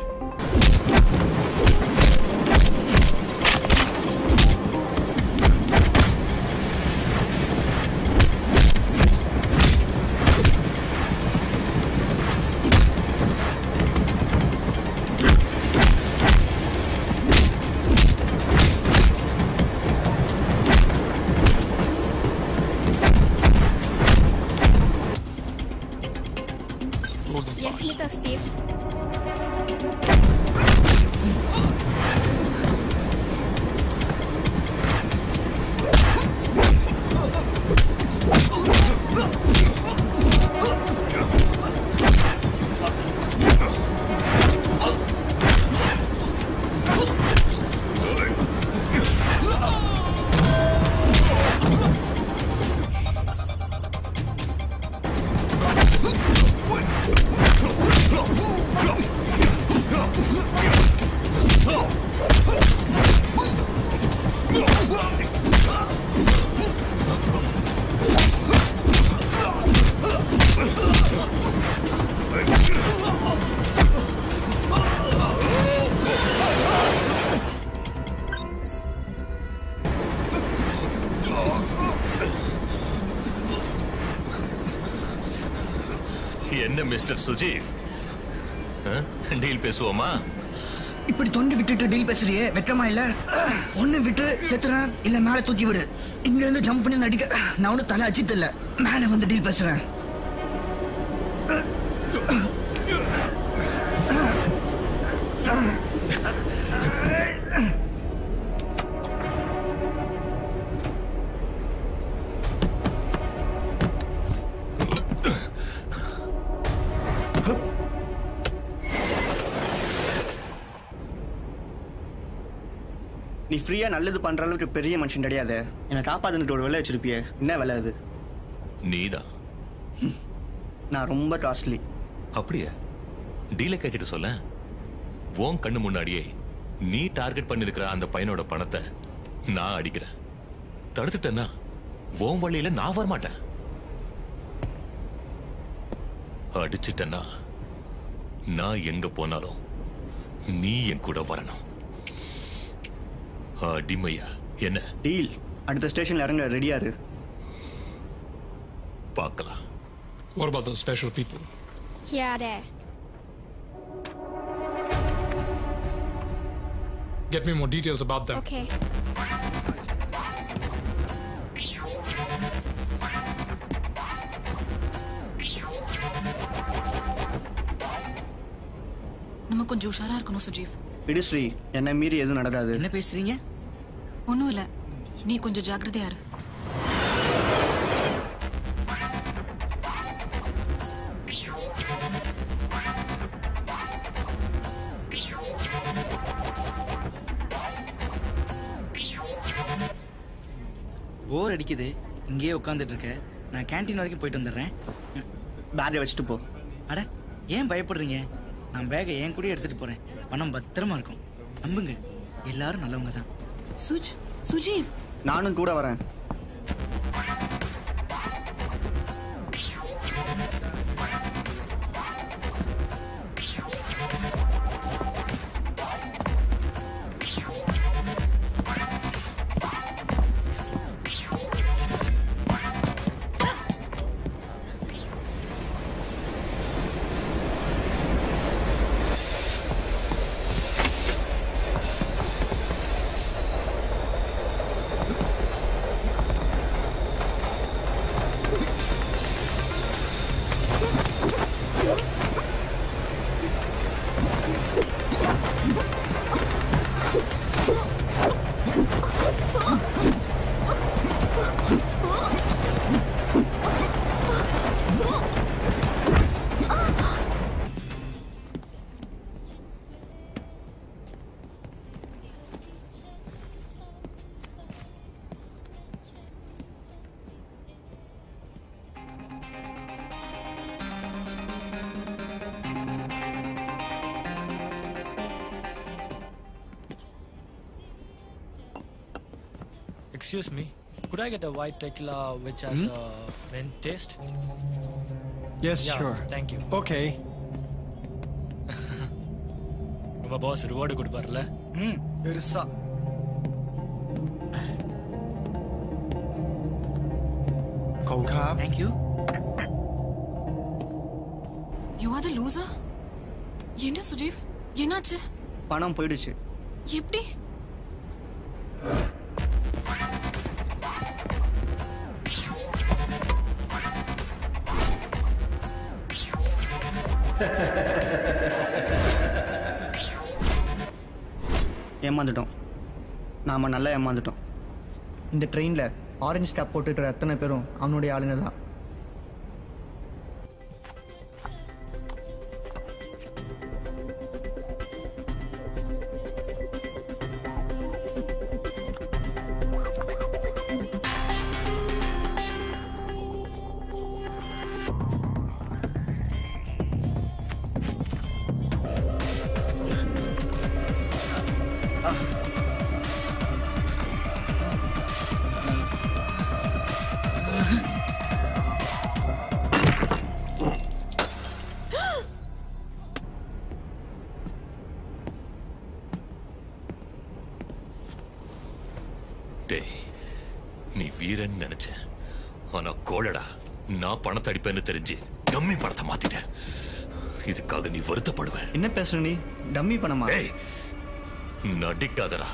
Yes, Mr. Steve. என்ன மிஸ்டர் சுஜீவ், டீல் பேசுவோமா? இப்படி தொண்டு விட்டுட்டு டீல் பேசுறியே வெக்கமா இல்ல? ஒண்ணு விட்டு செத்துறேன் இல்ல மேல தூக்கி விடு. இங்க இருந்து ஜம்ப் பண்ணி நடிக்க நான் ஒன்னும் தலை அச்சித்து இல்ல. மேல வந்து டீல் பேசுறேன். நீ ஃப்ரீயா நல்லது பண்ற அளவுக்கு பெரிய மனுஷன் கிடையாது. என்னை காப்பாத்துட்டு ஒரு வேலை வச்சிருப்பியே, என்ன வேலை அது? நீதான். நான் ரொம்ப காஸ்ட்லி. அப்படியே? டீலை கேட்டுட்டு சொல்ல. உன் கண்ணு முன்னாடியே நீ டார்கெட் பண்ணிருக்கிற அந்த பையனோட பணத்தை நான் அடிக்கிறேன். தடுத்துட்டேன்னா உன் வழியில நான் வரமாட்டேன். அடிச்சிட்டேன்னா நான் எங்க போனாலும் நீ என் கூட வரணும். அடிமையா என்ன? டீல். அடுத்த ஸ்டேஷன்ல இறங்க ரெடியா இரு. பார்க்கலாம். What about those special people? Here there. Get me more details about them. Okay. நம்ம கொஞ்சம் உஷாரா இருக்கணும் சுஜீவ். விடு ஸ்ரீ, என்ன மீறி எதுவும் நடக்காது. என்ன பேசுறீங்க? ஒன்றும் இல்லை, நீ கொஞ்சம் ஜாக்கிரதையா இரு. போர் அடிக்குது, இங்கேயே உட்காந்துட்டு இருக்க. நான் கேண்டீன் வரைக்கும் போயிட்டு வந்துடுறேன். பேக்கை வச்சுட்டு போ. அட ஏன் பயப்படுறீங்க? நான் பேக்கை என் கூட எடுத்துட்டு போறேன். பணம் பத்திரமா இருக்கும், நம்புங்க. எல்லாரும் நல்லவங்க தான். சுஜீவ், நானும் கூட வரேன். Excuse me, could I get a white tequila which has a mint taste? Yes, Yeah, sure. thank you. Okay. உங்க பாஸ் ரிவார்டு கொடுப்பார்ல? பெருசா. Thank you. You are the loser? என்ன சுஜீவ், என்னாச்சு? பணம் போயிடுச்சு. எப்படி? ஏமாந்துட்டோம். நாம நல்லா ஏமாந்துட்டோம். இந்த ட்ரெயினில் ஆரஞ்சு ஸ்டாப் போட்டுக்கிற அத்தனை பேரும் அவனுடைய ஆளுங்க தான். நீ வீரன் நினைச்சேன், ஆனா கோலடா. நான் பணத்தை அடிப்பேன்னு தெரிஞ்சு டம்மி பணத்தை மாத்திட்டேன். இதுக்காக நீ வருத்தப்படுவேன். என்ன பேசுற நீ? டம்மி பணமா? நடிக்காதடா.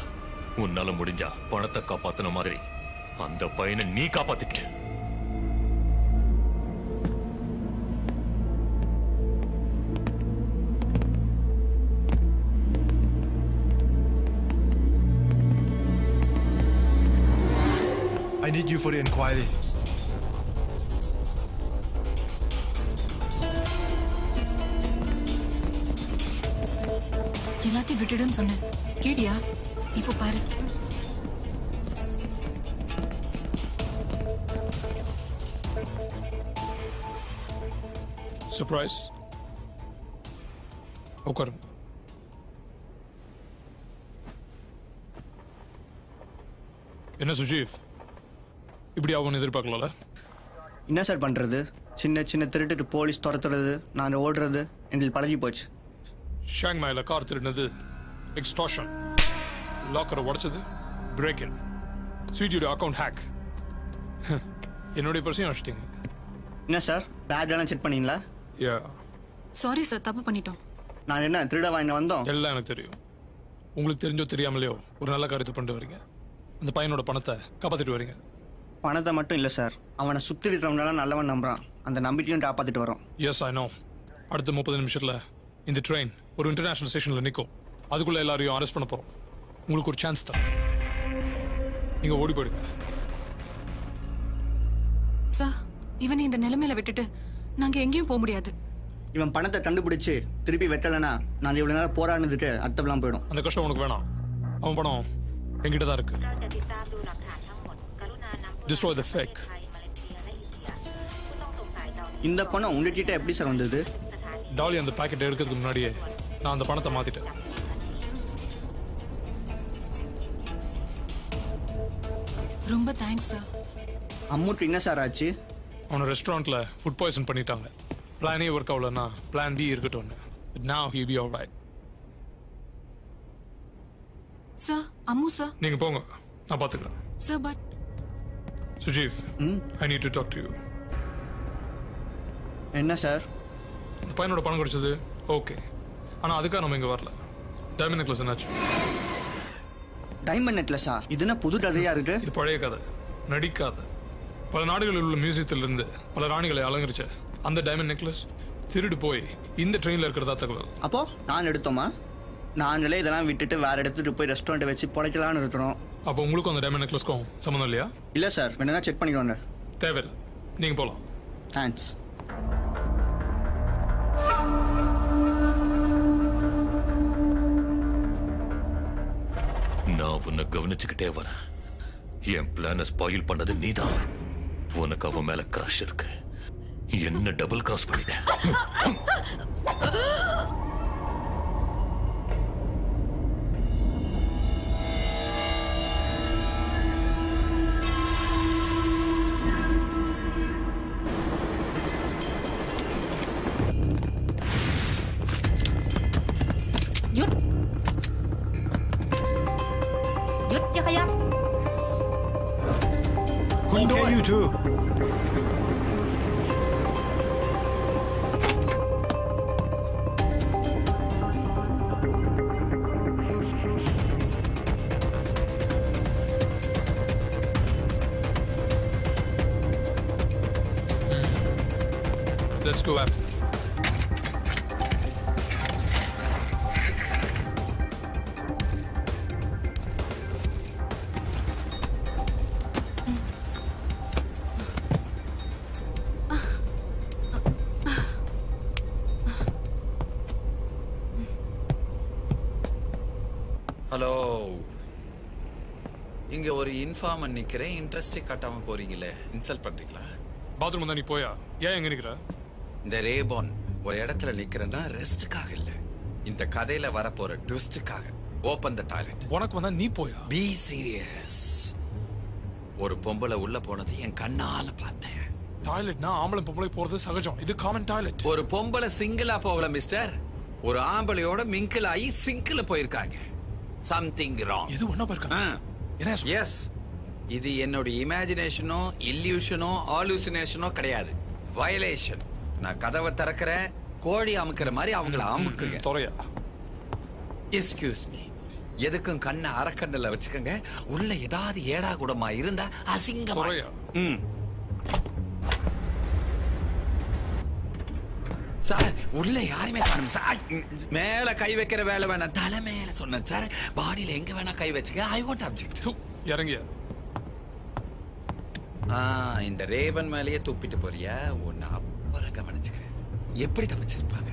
உன்னால முடிஞ்சா பணத்தை காப்பாத்தின மாதிரி அந்த பையனை நீ காப்பாத்திக்க. I need you for the inquiry. எல்லாத்தையும் விட்டுடுன்னு சொன்னேன், கேட்டியா? இப்போ பாரு. Surprise. உட்காருங்க. என்ன சுஜீவ், இப்படி ஆகும்னு எதிர்பார்க்கல? என்ன சார் பண்ணுறது? சின்ன சின்ன திருட்டுக்கு போலீஸ் துரத்துறது, நான் ஓடுறது எங்களுக்கு பழகி போச்சு. ஷாங் மாயில் கார் திருடினது எக்ஸ்டார்ஷன், லாக்கரை உடைச்சது பிரேக் இன், ஸ்வீட்டியோட அக்கௌண்ட் ஹேக், என்னுடைய பர்சையும் அடிச்சிட்டிங்க. என்ன சார் பேக்லாம் செக் பண்ணீங்களா? யா. சாரி சார், தப்பு பண்ணிட்டோம். நான் என்ன திருட வாங்க வந்தோம்? எல்லாம் எனக்கு தெரியும். உங்களுக்கு தெரிஞ்சோ தெரியாமலையோ ஒரு நல்ல காரியத்தை பண்ணிட்டு வரீங்க. அந்த பையனோட பணத்தை காப்பாற்றிட்டு வரீங்க. பணத்தை மட்டும் இல்லை சார், அவனை சுற்றி இருக்கிறவங்களாம் நல்லவன் நம்புறான். அந்த நம்பிக்கையும் காப்பாற்றிட்டு வரோம். Yes I know. அடுத்த 30 நிமிஷத்தில் இந்த ட்ரெயின் ஒரு இன்டர்நேஷனல் ஸ்டேஷனில் நிற்கும். அதுக்குள்ளே எல்லாரையும் அரெஸ்ட் பண்ண போகிறோம். உங்களுக்கு ஒரு சான்ஸ் தான், நீங்கள் ஓடி போயிடுங்க. சார், இவனை இந்த நிலைமையில விட்டுட்டு நாங்கள் எங்கேயும் போக முடியாது. இவன் பணத்தை கண்டுபிடிச்சு திருப்பி வெட்டலைன்னா நான் இவ்வளோ நேரம் போராடினதுக்கு அர்த்தம்லாம் போயிடும். அந்த கஷ்டம் உனக்கு வேணாம். அவன் பணம் என்கிட்ட தான் இருக்கு. Destroy the fake. இந்த பணம் உங்ககிட்ட எப்படி சார் வந்தது? டாலி அந்த பாக்கெட் எடுக்கிறதுக்கு முன்னாடியே நான் அந்த பணத்தை மாத்திட்டேன். ரொம்ப தேங்க்ஸ் சார். அம்முக்கு என்ன சார் ஆச்சு? அவனை ரெஸ்டாரண்ட்ல ஃபுட் பாய்சன் பண்ணிட்டாங்க. பிளானே ஒர்க் ஆகலன்னா பிளான் பி இருக்கட்டும். Now he be all right. Sir, Ammu sir. நீங்க போங்க, நான் பாத்துக்கிறேன். Sir, but Sujeev, I need to talk to you. என்ன சார்? இந்த பையனோட பணம் கிடைச்சது ஓகே, ஆனா அதுக்காக நம்ம இங்க வரல. டைமண்ட் நெக்லஸ் என்னாச்சு? டைமண்ட் நெக்லஸா? இது என்ன புது கதையா இருக்கு? இது பழைய கதை, நடிக்காத. பல நாடுகளில் உள்ள மியூசியத்திலிருந்து பல ராணிகளை அலங்கரிச்ச அந்த டைமண்ட் நெக்லஸ் திருடு போய் இந்த ட்ரெயினில் இருக்கிறதா தகவல். அப்போ நான் எடுத்தோமா? நாங்களே இதெல்லாம் விட்டுட்டு வேற இடத்துக்கு போய் ரெஸ்டாரண்ட்டை வச்சு பொழைக்கலான்னு இருக்கிறோம். அப்போ உங்களுக்கும் அந்த டைமண்ட் நெக்லஸ்க்கும் சம்மந்தம் இல்லையா? இல்லை சார், வேணா செக் பண்ணிக்கோங்க. தேவையில்லை, நீங்கள் போகலாம். தேங்க்ஸ். நான் உன்னை கவனிச்சுக்கிட்டே வரேன். என் பிளானை ஸ்பாயில் பண்ணது நீதான். உனக்கு அவன் மேல கிராஷ் இருக்கு. என்ன டபுள் கிராஸ் பண்ணிட்டேன். Okay, you too. Let's go after. Hello, இங்க ஒரு இன்ஃபார்மர் நிக்கிறேன். இன்ட்ரெஸ்டே காட்டாம போறீங்களே, இன்சல்ட் பண்றீங்களா? பாத்ரூம் தான் நீ போயா? ஏன் எங்க நிக்கிற? இந்த ரேபான் ஒரு இடத்துல நிக்கிறேன்னா ரெஸ்டுக்காக இல்ல, இந்த கதையில வரப்போற ட்விஸ்டுக்காக. Open the toilet. உனக்கு வந்தா நீ போயா? Be serious. ஒரு பொம்பளை உள்ள போனதை என் கண்ணால பார்த்தேன். டாய்லெட்னா ஆம்பளை பொம்பளை போறது சகஜம். இது காமன் டாய்லெட். ஒரு பொம்பளை சிங்கிளா போகல மிஸ்டர். ஒரு ஆம்பளையோட மிங்கிள் ஆகி சிங்கிள் போயிருக்காங்க. Something wrong. இது ஒண்ணா போயிருக்காங்க. எஸ், இது என்னோட இமேஜினேஷனோ இல்யூஷனோ ஆலூசினேஷனோ கிடையாது. வயலேஷன். நான் கதவை திறக்கிறேன், கோழி அமுக்கிற மாதிரி அவங்கள அமுக்குங்க. தொலையா? Excuse me. எதுக்கும் கண்ணை அரக்கண்ணில் வச்சுக்கோங்க. உள்ள ஏதாவது ஏடா கூடமா இருந்தா அசிங்கமா. சார், உள்ள யாருமே காணும் சார். மேல கை வைக்கிற வேலை வேணாம், தலை மேல சொன்னேன் சார். பாடியில எங்க வேணா கை வச்சுக்க. I want object. இறங்கியா? இந்த ரேவன் மேலேயே துப்பிட்டு போறியா? ஒன்னு அப்புறம் கவனிச்சுக்கிறேன். எப்படி தப்பிச்சிருப்பாங்க?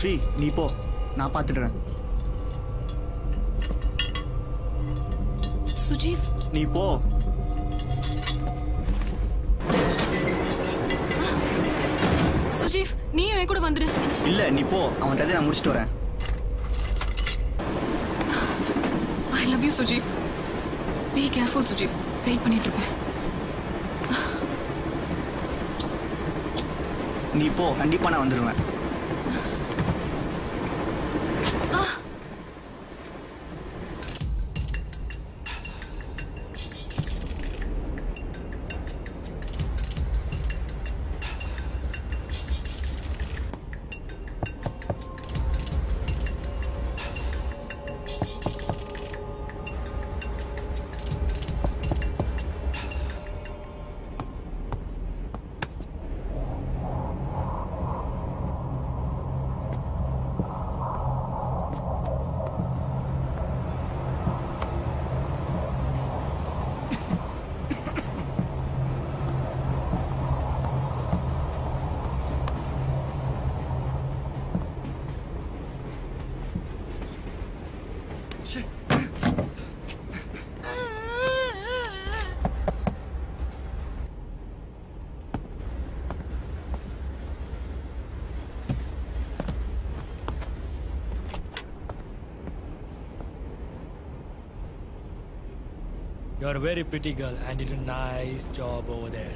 ஃப்ரீ, நீ போ, நான் பார்த்துடுறேன். சுஜீவ் நீ போ. சுஜீவ் நீ என் கூட வந்துடு. இல்ல நீ போ, அவன்கிட்ட நான் முடிச்சிட்டு வரேன். I love you Sujeev. Be careful Sujeev. Wait பண்ணிட்டு இருப்பேன். நீ போ, கண்டிப்பா நான் வந்துடுவேன். You're a very pretty girl and did a nice job over there.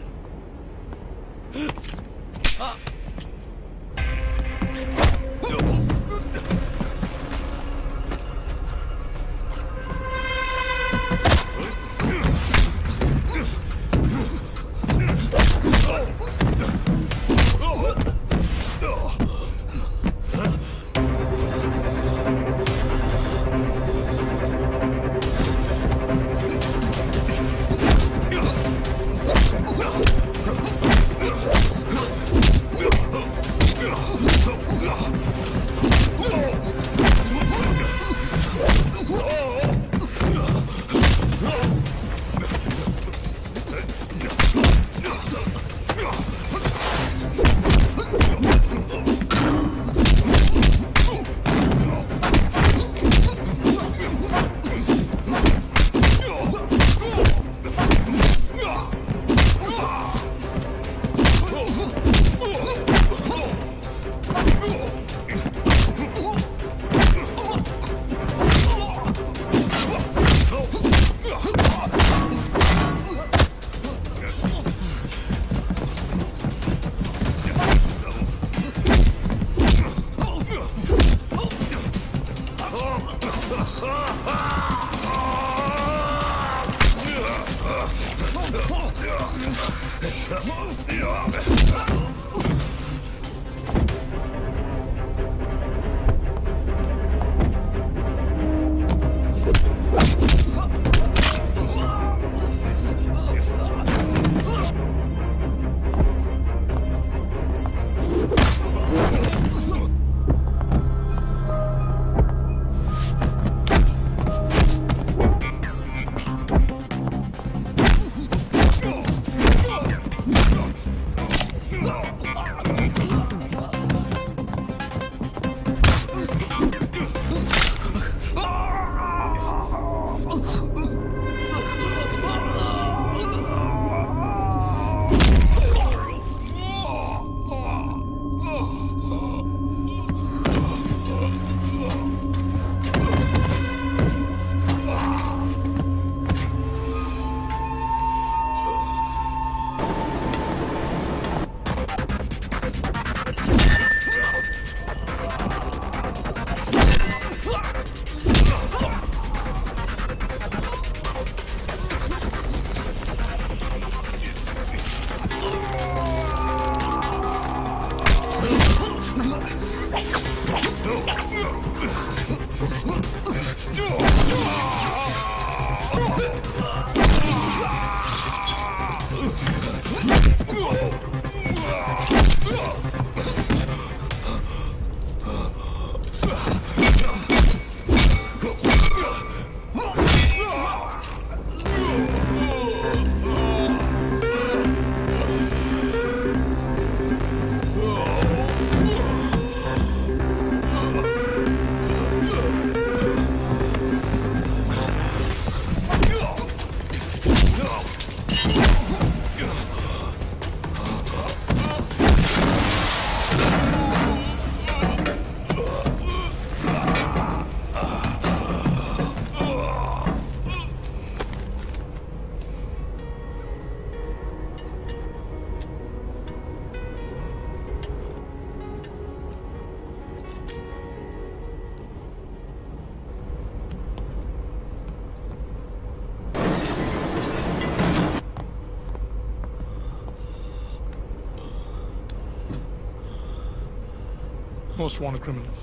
Most wanted criminal.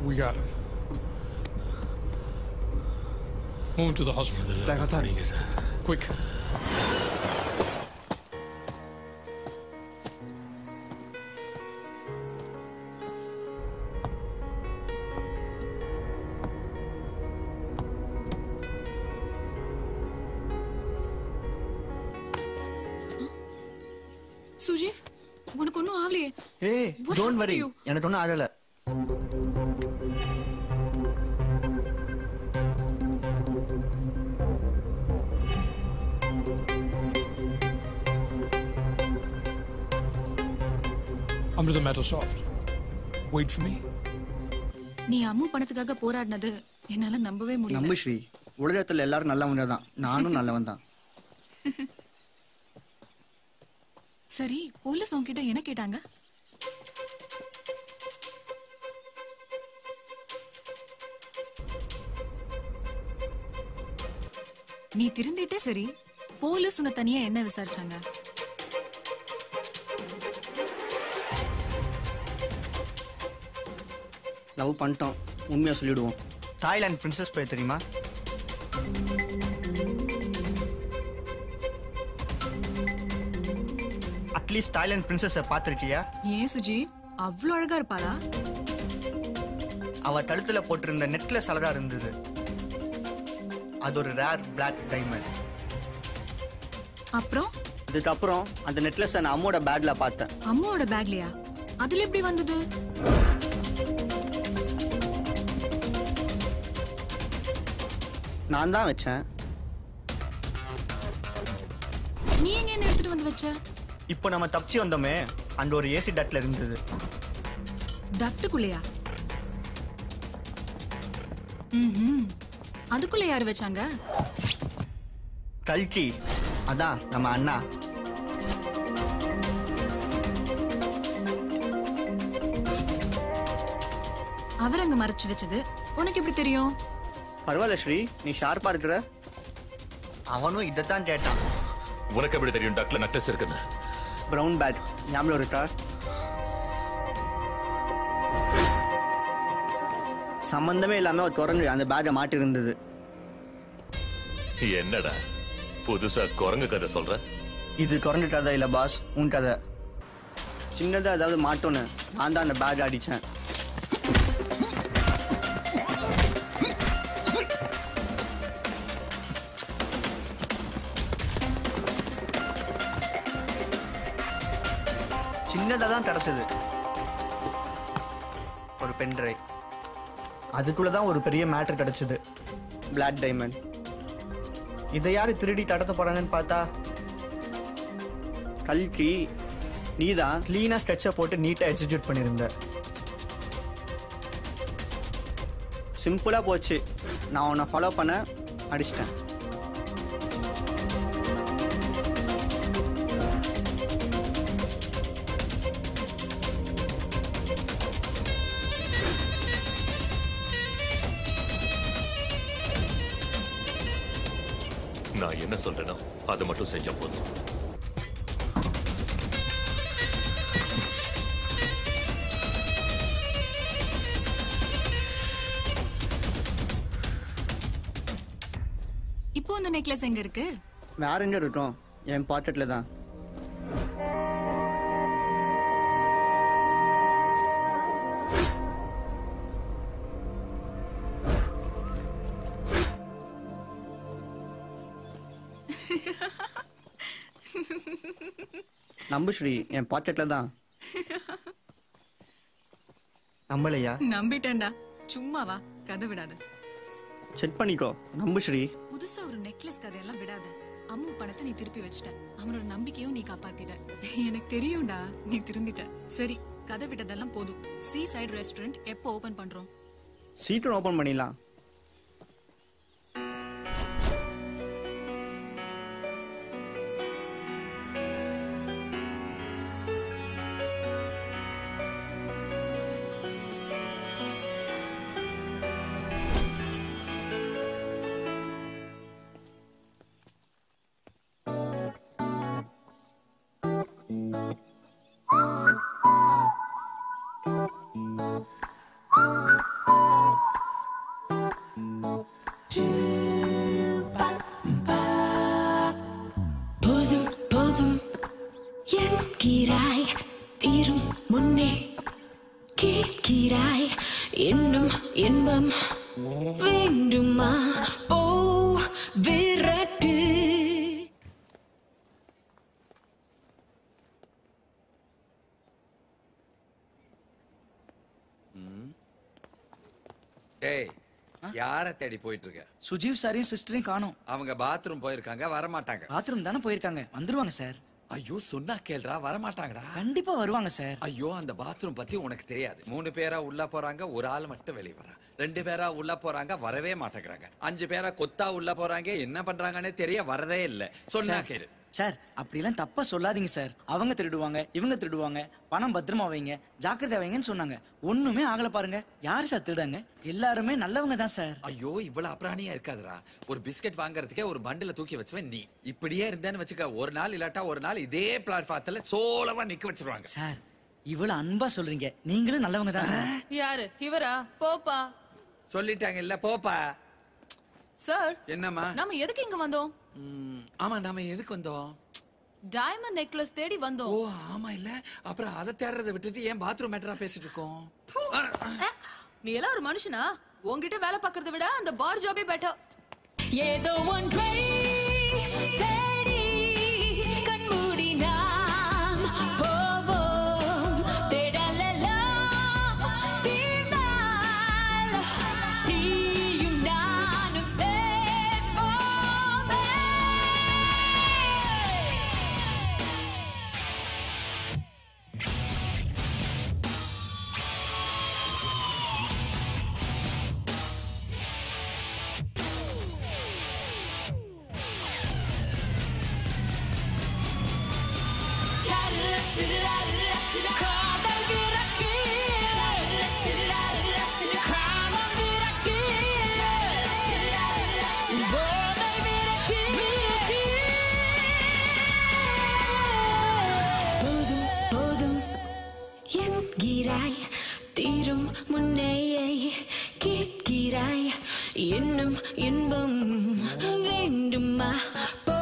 We got him. Move him to the hospital. Quick. சுஜீவ் உனக்கு ஒன்றும் ஆகலையே? ஏய் What டோன்ட் happened வரி, to you? எனக்கு ஒன்றும் ஆகலை. Amrita, matter solved. Wait for me. நீ அம்மு பணத்துக்காக போராடினது என்னால நம்பவே முடியல. நம்பு ஸ்ரீ, உலகத்துல எல்லாரும் நல்லவங்க தான், நானும் நல்லவன் தான். சரி, போலீஸ் உன்கிட்ட என்ன கேட்டாங்க? நீ திருந்திட்டே சரி, போலீஸ் உன்னை தனியா என்ன விசாரிச்சாங்க? லவ் பண்ணிட்டோம், உண்மையா சொல்லிடுவோம். தாய்லாந்து பிரின்சஸ் பேர் தெரியுமா? அட்லீஸ்ட் தாய்லாந்து பிரின்சஸை பார்த்துருக்கியா? ஏன் சுஜி, அவ்வளோ அழகா இருப்பாளா? அவ கழுத்துல போட்டிருந்த நெக்லஸ் அழகா இருந்தது. அது ஒரு ரேர் பிளாக் டைமண்ட். அப்புறம் அதுக்கப்புறம் அந்த நெக்லஸை நான் அம்மோட பேக்ல பார்த்தேன். அம்மாவோட பேக்லயா? அதுல எப்படி வந்தது? நான் தான் வச்சேன். நீ எங்க என்ன எடுத்துட்டு வந்து வச்ச? இப்போ நம்ம தப்பிச்சு வந்தோமே, அந்த ஒரு ஏசி டட்ல இருந்தது. டக்டுக்குள்ளையா? அதுக்குள்ள யாரு வச்சாங்க? கல்கி, அதான் நம்ம அண்ணா. அவர் அங்க மறைச்சு வச்சது உனக்கு எப்படி தெரியும்? பரவாயில்ல ஸ்ரீ, நீ ஷார்ப்பா இருக்கிற. அவனும் இதைத்தான் கேட்டான். உனக்கு எப்படி தெரியும் டாக்ல நக்லஸ் இருக்குன்னு? பிரவுன் பேக் ஞாபகம் இருக்கா? சம்பந்தமே இல்லாம ஒரு குரங்கு அந்த பேக்கை மாட்டி இருந்தது. என்னடா புதுசா குரங்கு கதை சொல்ற? இது குரங்கு கதை இல்ல பாஸ், உன் கதை. சின்னதா ஏதாவது மாட்டோன்னு நான் தான் அந்த பேக் அடிச்சேன். சின்னதா தான் கிடைச்சது, ஒரு பென் டிரைவ். அதுக்குள்ளதான் ஒரு பெரிய மேட்டர் கிடைச்சது, பிளாக் டைமண்ட். இதை யாரு திருடி கடத்த போறாங்கன்னு பார்த்தா கல்கி. நீதான் கிளீனா ஸ்கெட்சை போட்டு நீட்டா எக்ஸிக்யூட் பண்ணியிருந்த. சிம்பிளா போச்சு. நான் உன்னை ஃபாலோ பண்ண அடிச்சிட்டேன். நான் என்ன சொல்றேனோ அதை மட்டும் செஞ்சா போதும். இப்போ அந்த நெக்லஸ் எங்க இருக்கு? வேற எங்க இருக்கும்? என் பாக்கெட்ல தான். நம்பு ஸ்ரீ, என் பாக்கெட்ல தான். நம்பலையா? நம்பிட்டேன்டா, சும்மா வா, கதை விடாத. செக் பண்ணிக்கோ, நம்பு ஸ்ரீ. புதுசா ஒரு நெக்லஸ் கதையெல்லாம் விடாத. அம்மு பணத்தை நீ திருப்பி வச்சிட்ட, அவனோட நம்பிக்கையும் நீ காப்பாத்திட்ட. எனக்கு தெரியும்டா, நீ திருந்திட்ட. சரி, கதை விட்டதெல்லாம் போதும். சீ சைடு ரெஸ்டாரண்ட் எப்போ ஓபன் பண்றோம்? சீக்கிரம் ஓபன் பண்ணிடலாம். கேட்கிறாய் தீரும் முன்னே கேட்கிறாய் இன்னும் இன்பம் வேண்டுமா போ விரட்டு டேய் யார தேடி போயிட்டு இருக்க? சுஜீவ் சாரையும் சிஸ்டரையும் காணோம். அவங்க பாத்ரூம் போயிருக்காங்க, வர மாட்டாங்க. பாத்ரூம் தானே போயிருக்காங்க, வந்துருவாங்க சார். ஐயோ சொன்னா கேள்றா, வர மாட்டாங்கடா. கண்டிப்பா வருவாங்க சார். ஐயோ அந்த பாத்ரூம் பத்தி உனக்கு தெரியாது. 3 பேரா உள்ள போறாங்க, ஒரு ஆள் மட்டும் வெளிய வரா. 2 பேரா உள்ள போறாங்க, வரவே மாட்டேங்கிறாங்க. 5 பேரா கொத்தா உள்ள போறாங்க, என்ன பண்றாங்கன்னே தெரிய வரதே இல்ல. சொன்னா கேளு. சார் அப்படிலாம் தப்பா சொல்லாதீங்க சார். அவங்க திருடுவாங்க, இவங்க திருடுவாங்க, பணம் பத்திரமா வைங்க, ஜாக்கிரதை வைங்கன்னு சொன்னாங்க. ஒண்ணுமே ஆகல பாருங்க. யார் சார் திருடாங்க? எல்லாருமே நல்லவங்க தான் சார். ஐயோ இவ்வளவு அப்ராணியா இருக்காதுடா. ஒரு பிஸ்கட் வாங்குறதுக்கே ஒரு பண்டில தூக்கி வச்சுவேன் நீ. இப்படியே இருந்தேன்னு வச்சுக்க, ஒரு நாள் இல்லாட்டா ஒரு நாள் இதே பிளாட்ஃபார்ம்ல சோலமா நிக்க வச்சிருவாங்க. சார் இவ்வளவு அன்பா சொல்றீங்க, நீங்களும் நல்லவங்க தான் சார். யாரு இவரா? போப்பா. சொல்லிட்டாங்க இல்ல, போப்பா. சார் என்னம்மா? நாம எதுக்கு இங்க வந்தோம்? ஆமா நாம எதுக்கு வந்தோம்? டைமண்ட் நெக்லஸ் தேடி வந்தோம். ஓ ஆமா இல்ல, அப்புறம் அதை தேடுறதை விட்டுட்டு ஏன் பாத்ரூம் மேட்டரா பேசிட்டு இருக்கோம்? நீ எல்லாம் ஒரு மனுஷனா? உன்கிட்ட வேலை பார்க்கறத விட அந்த பார் ஜாபே பெட்டர். ஏதோ ஒன்றை தேடி கண்மூடி நாம் போவோம். தேடலெல்லாம் தீர்ந்தால் நீயும் நானும் சேர்ப்போமே. காதல் விரட்டு காமம் விரட்டு போதை விரட்டு போதும் போதும் என்கிறாய் தீரும் முன்னே கேட்கிறாய் இன்னும் இன்பம் வேண்டுமா போ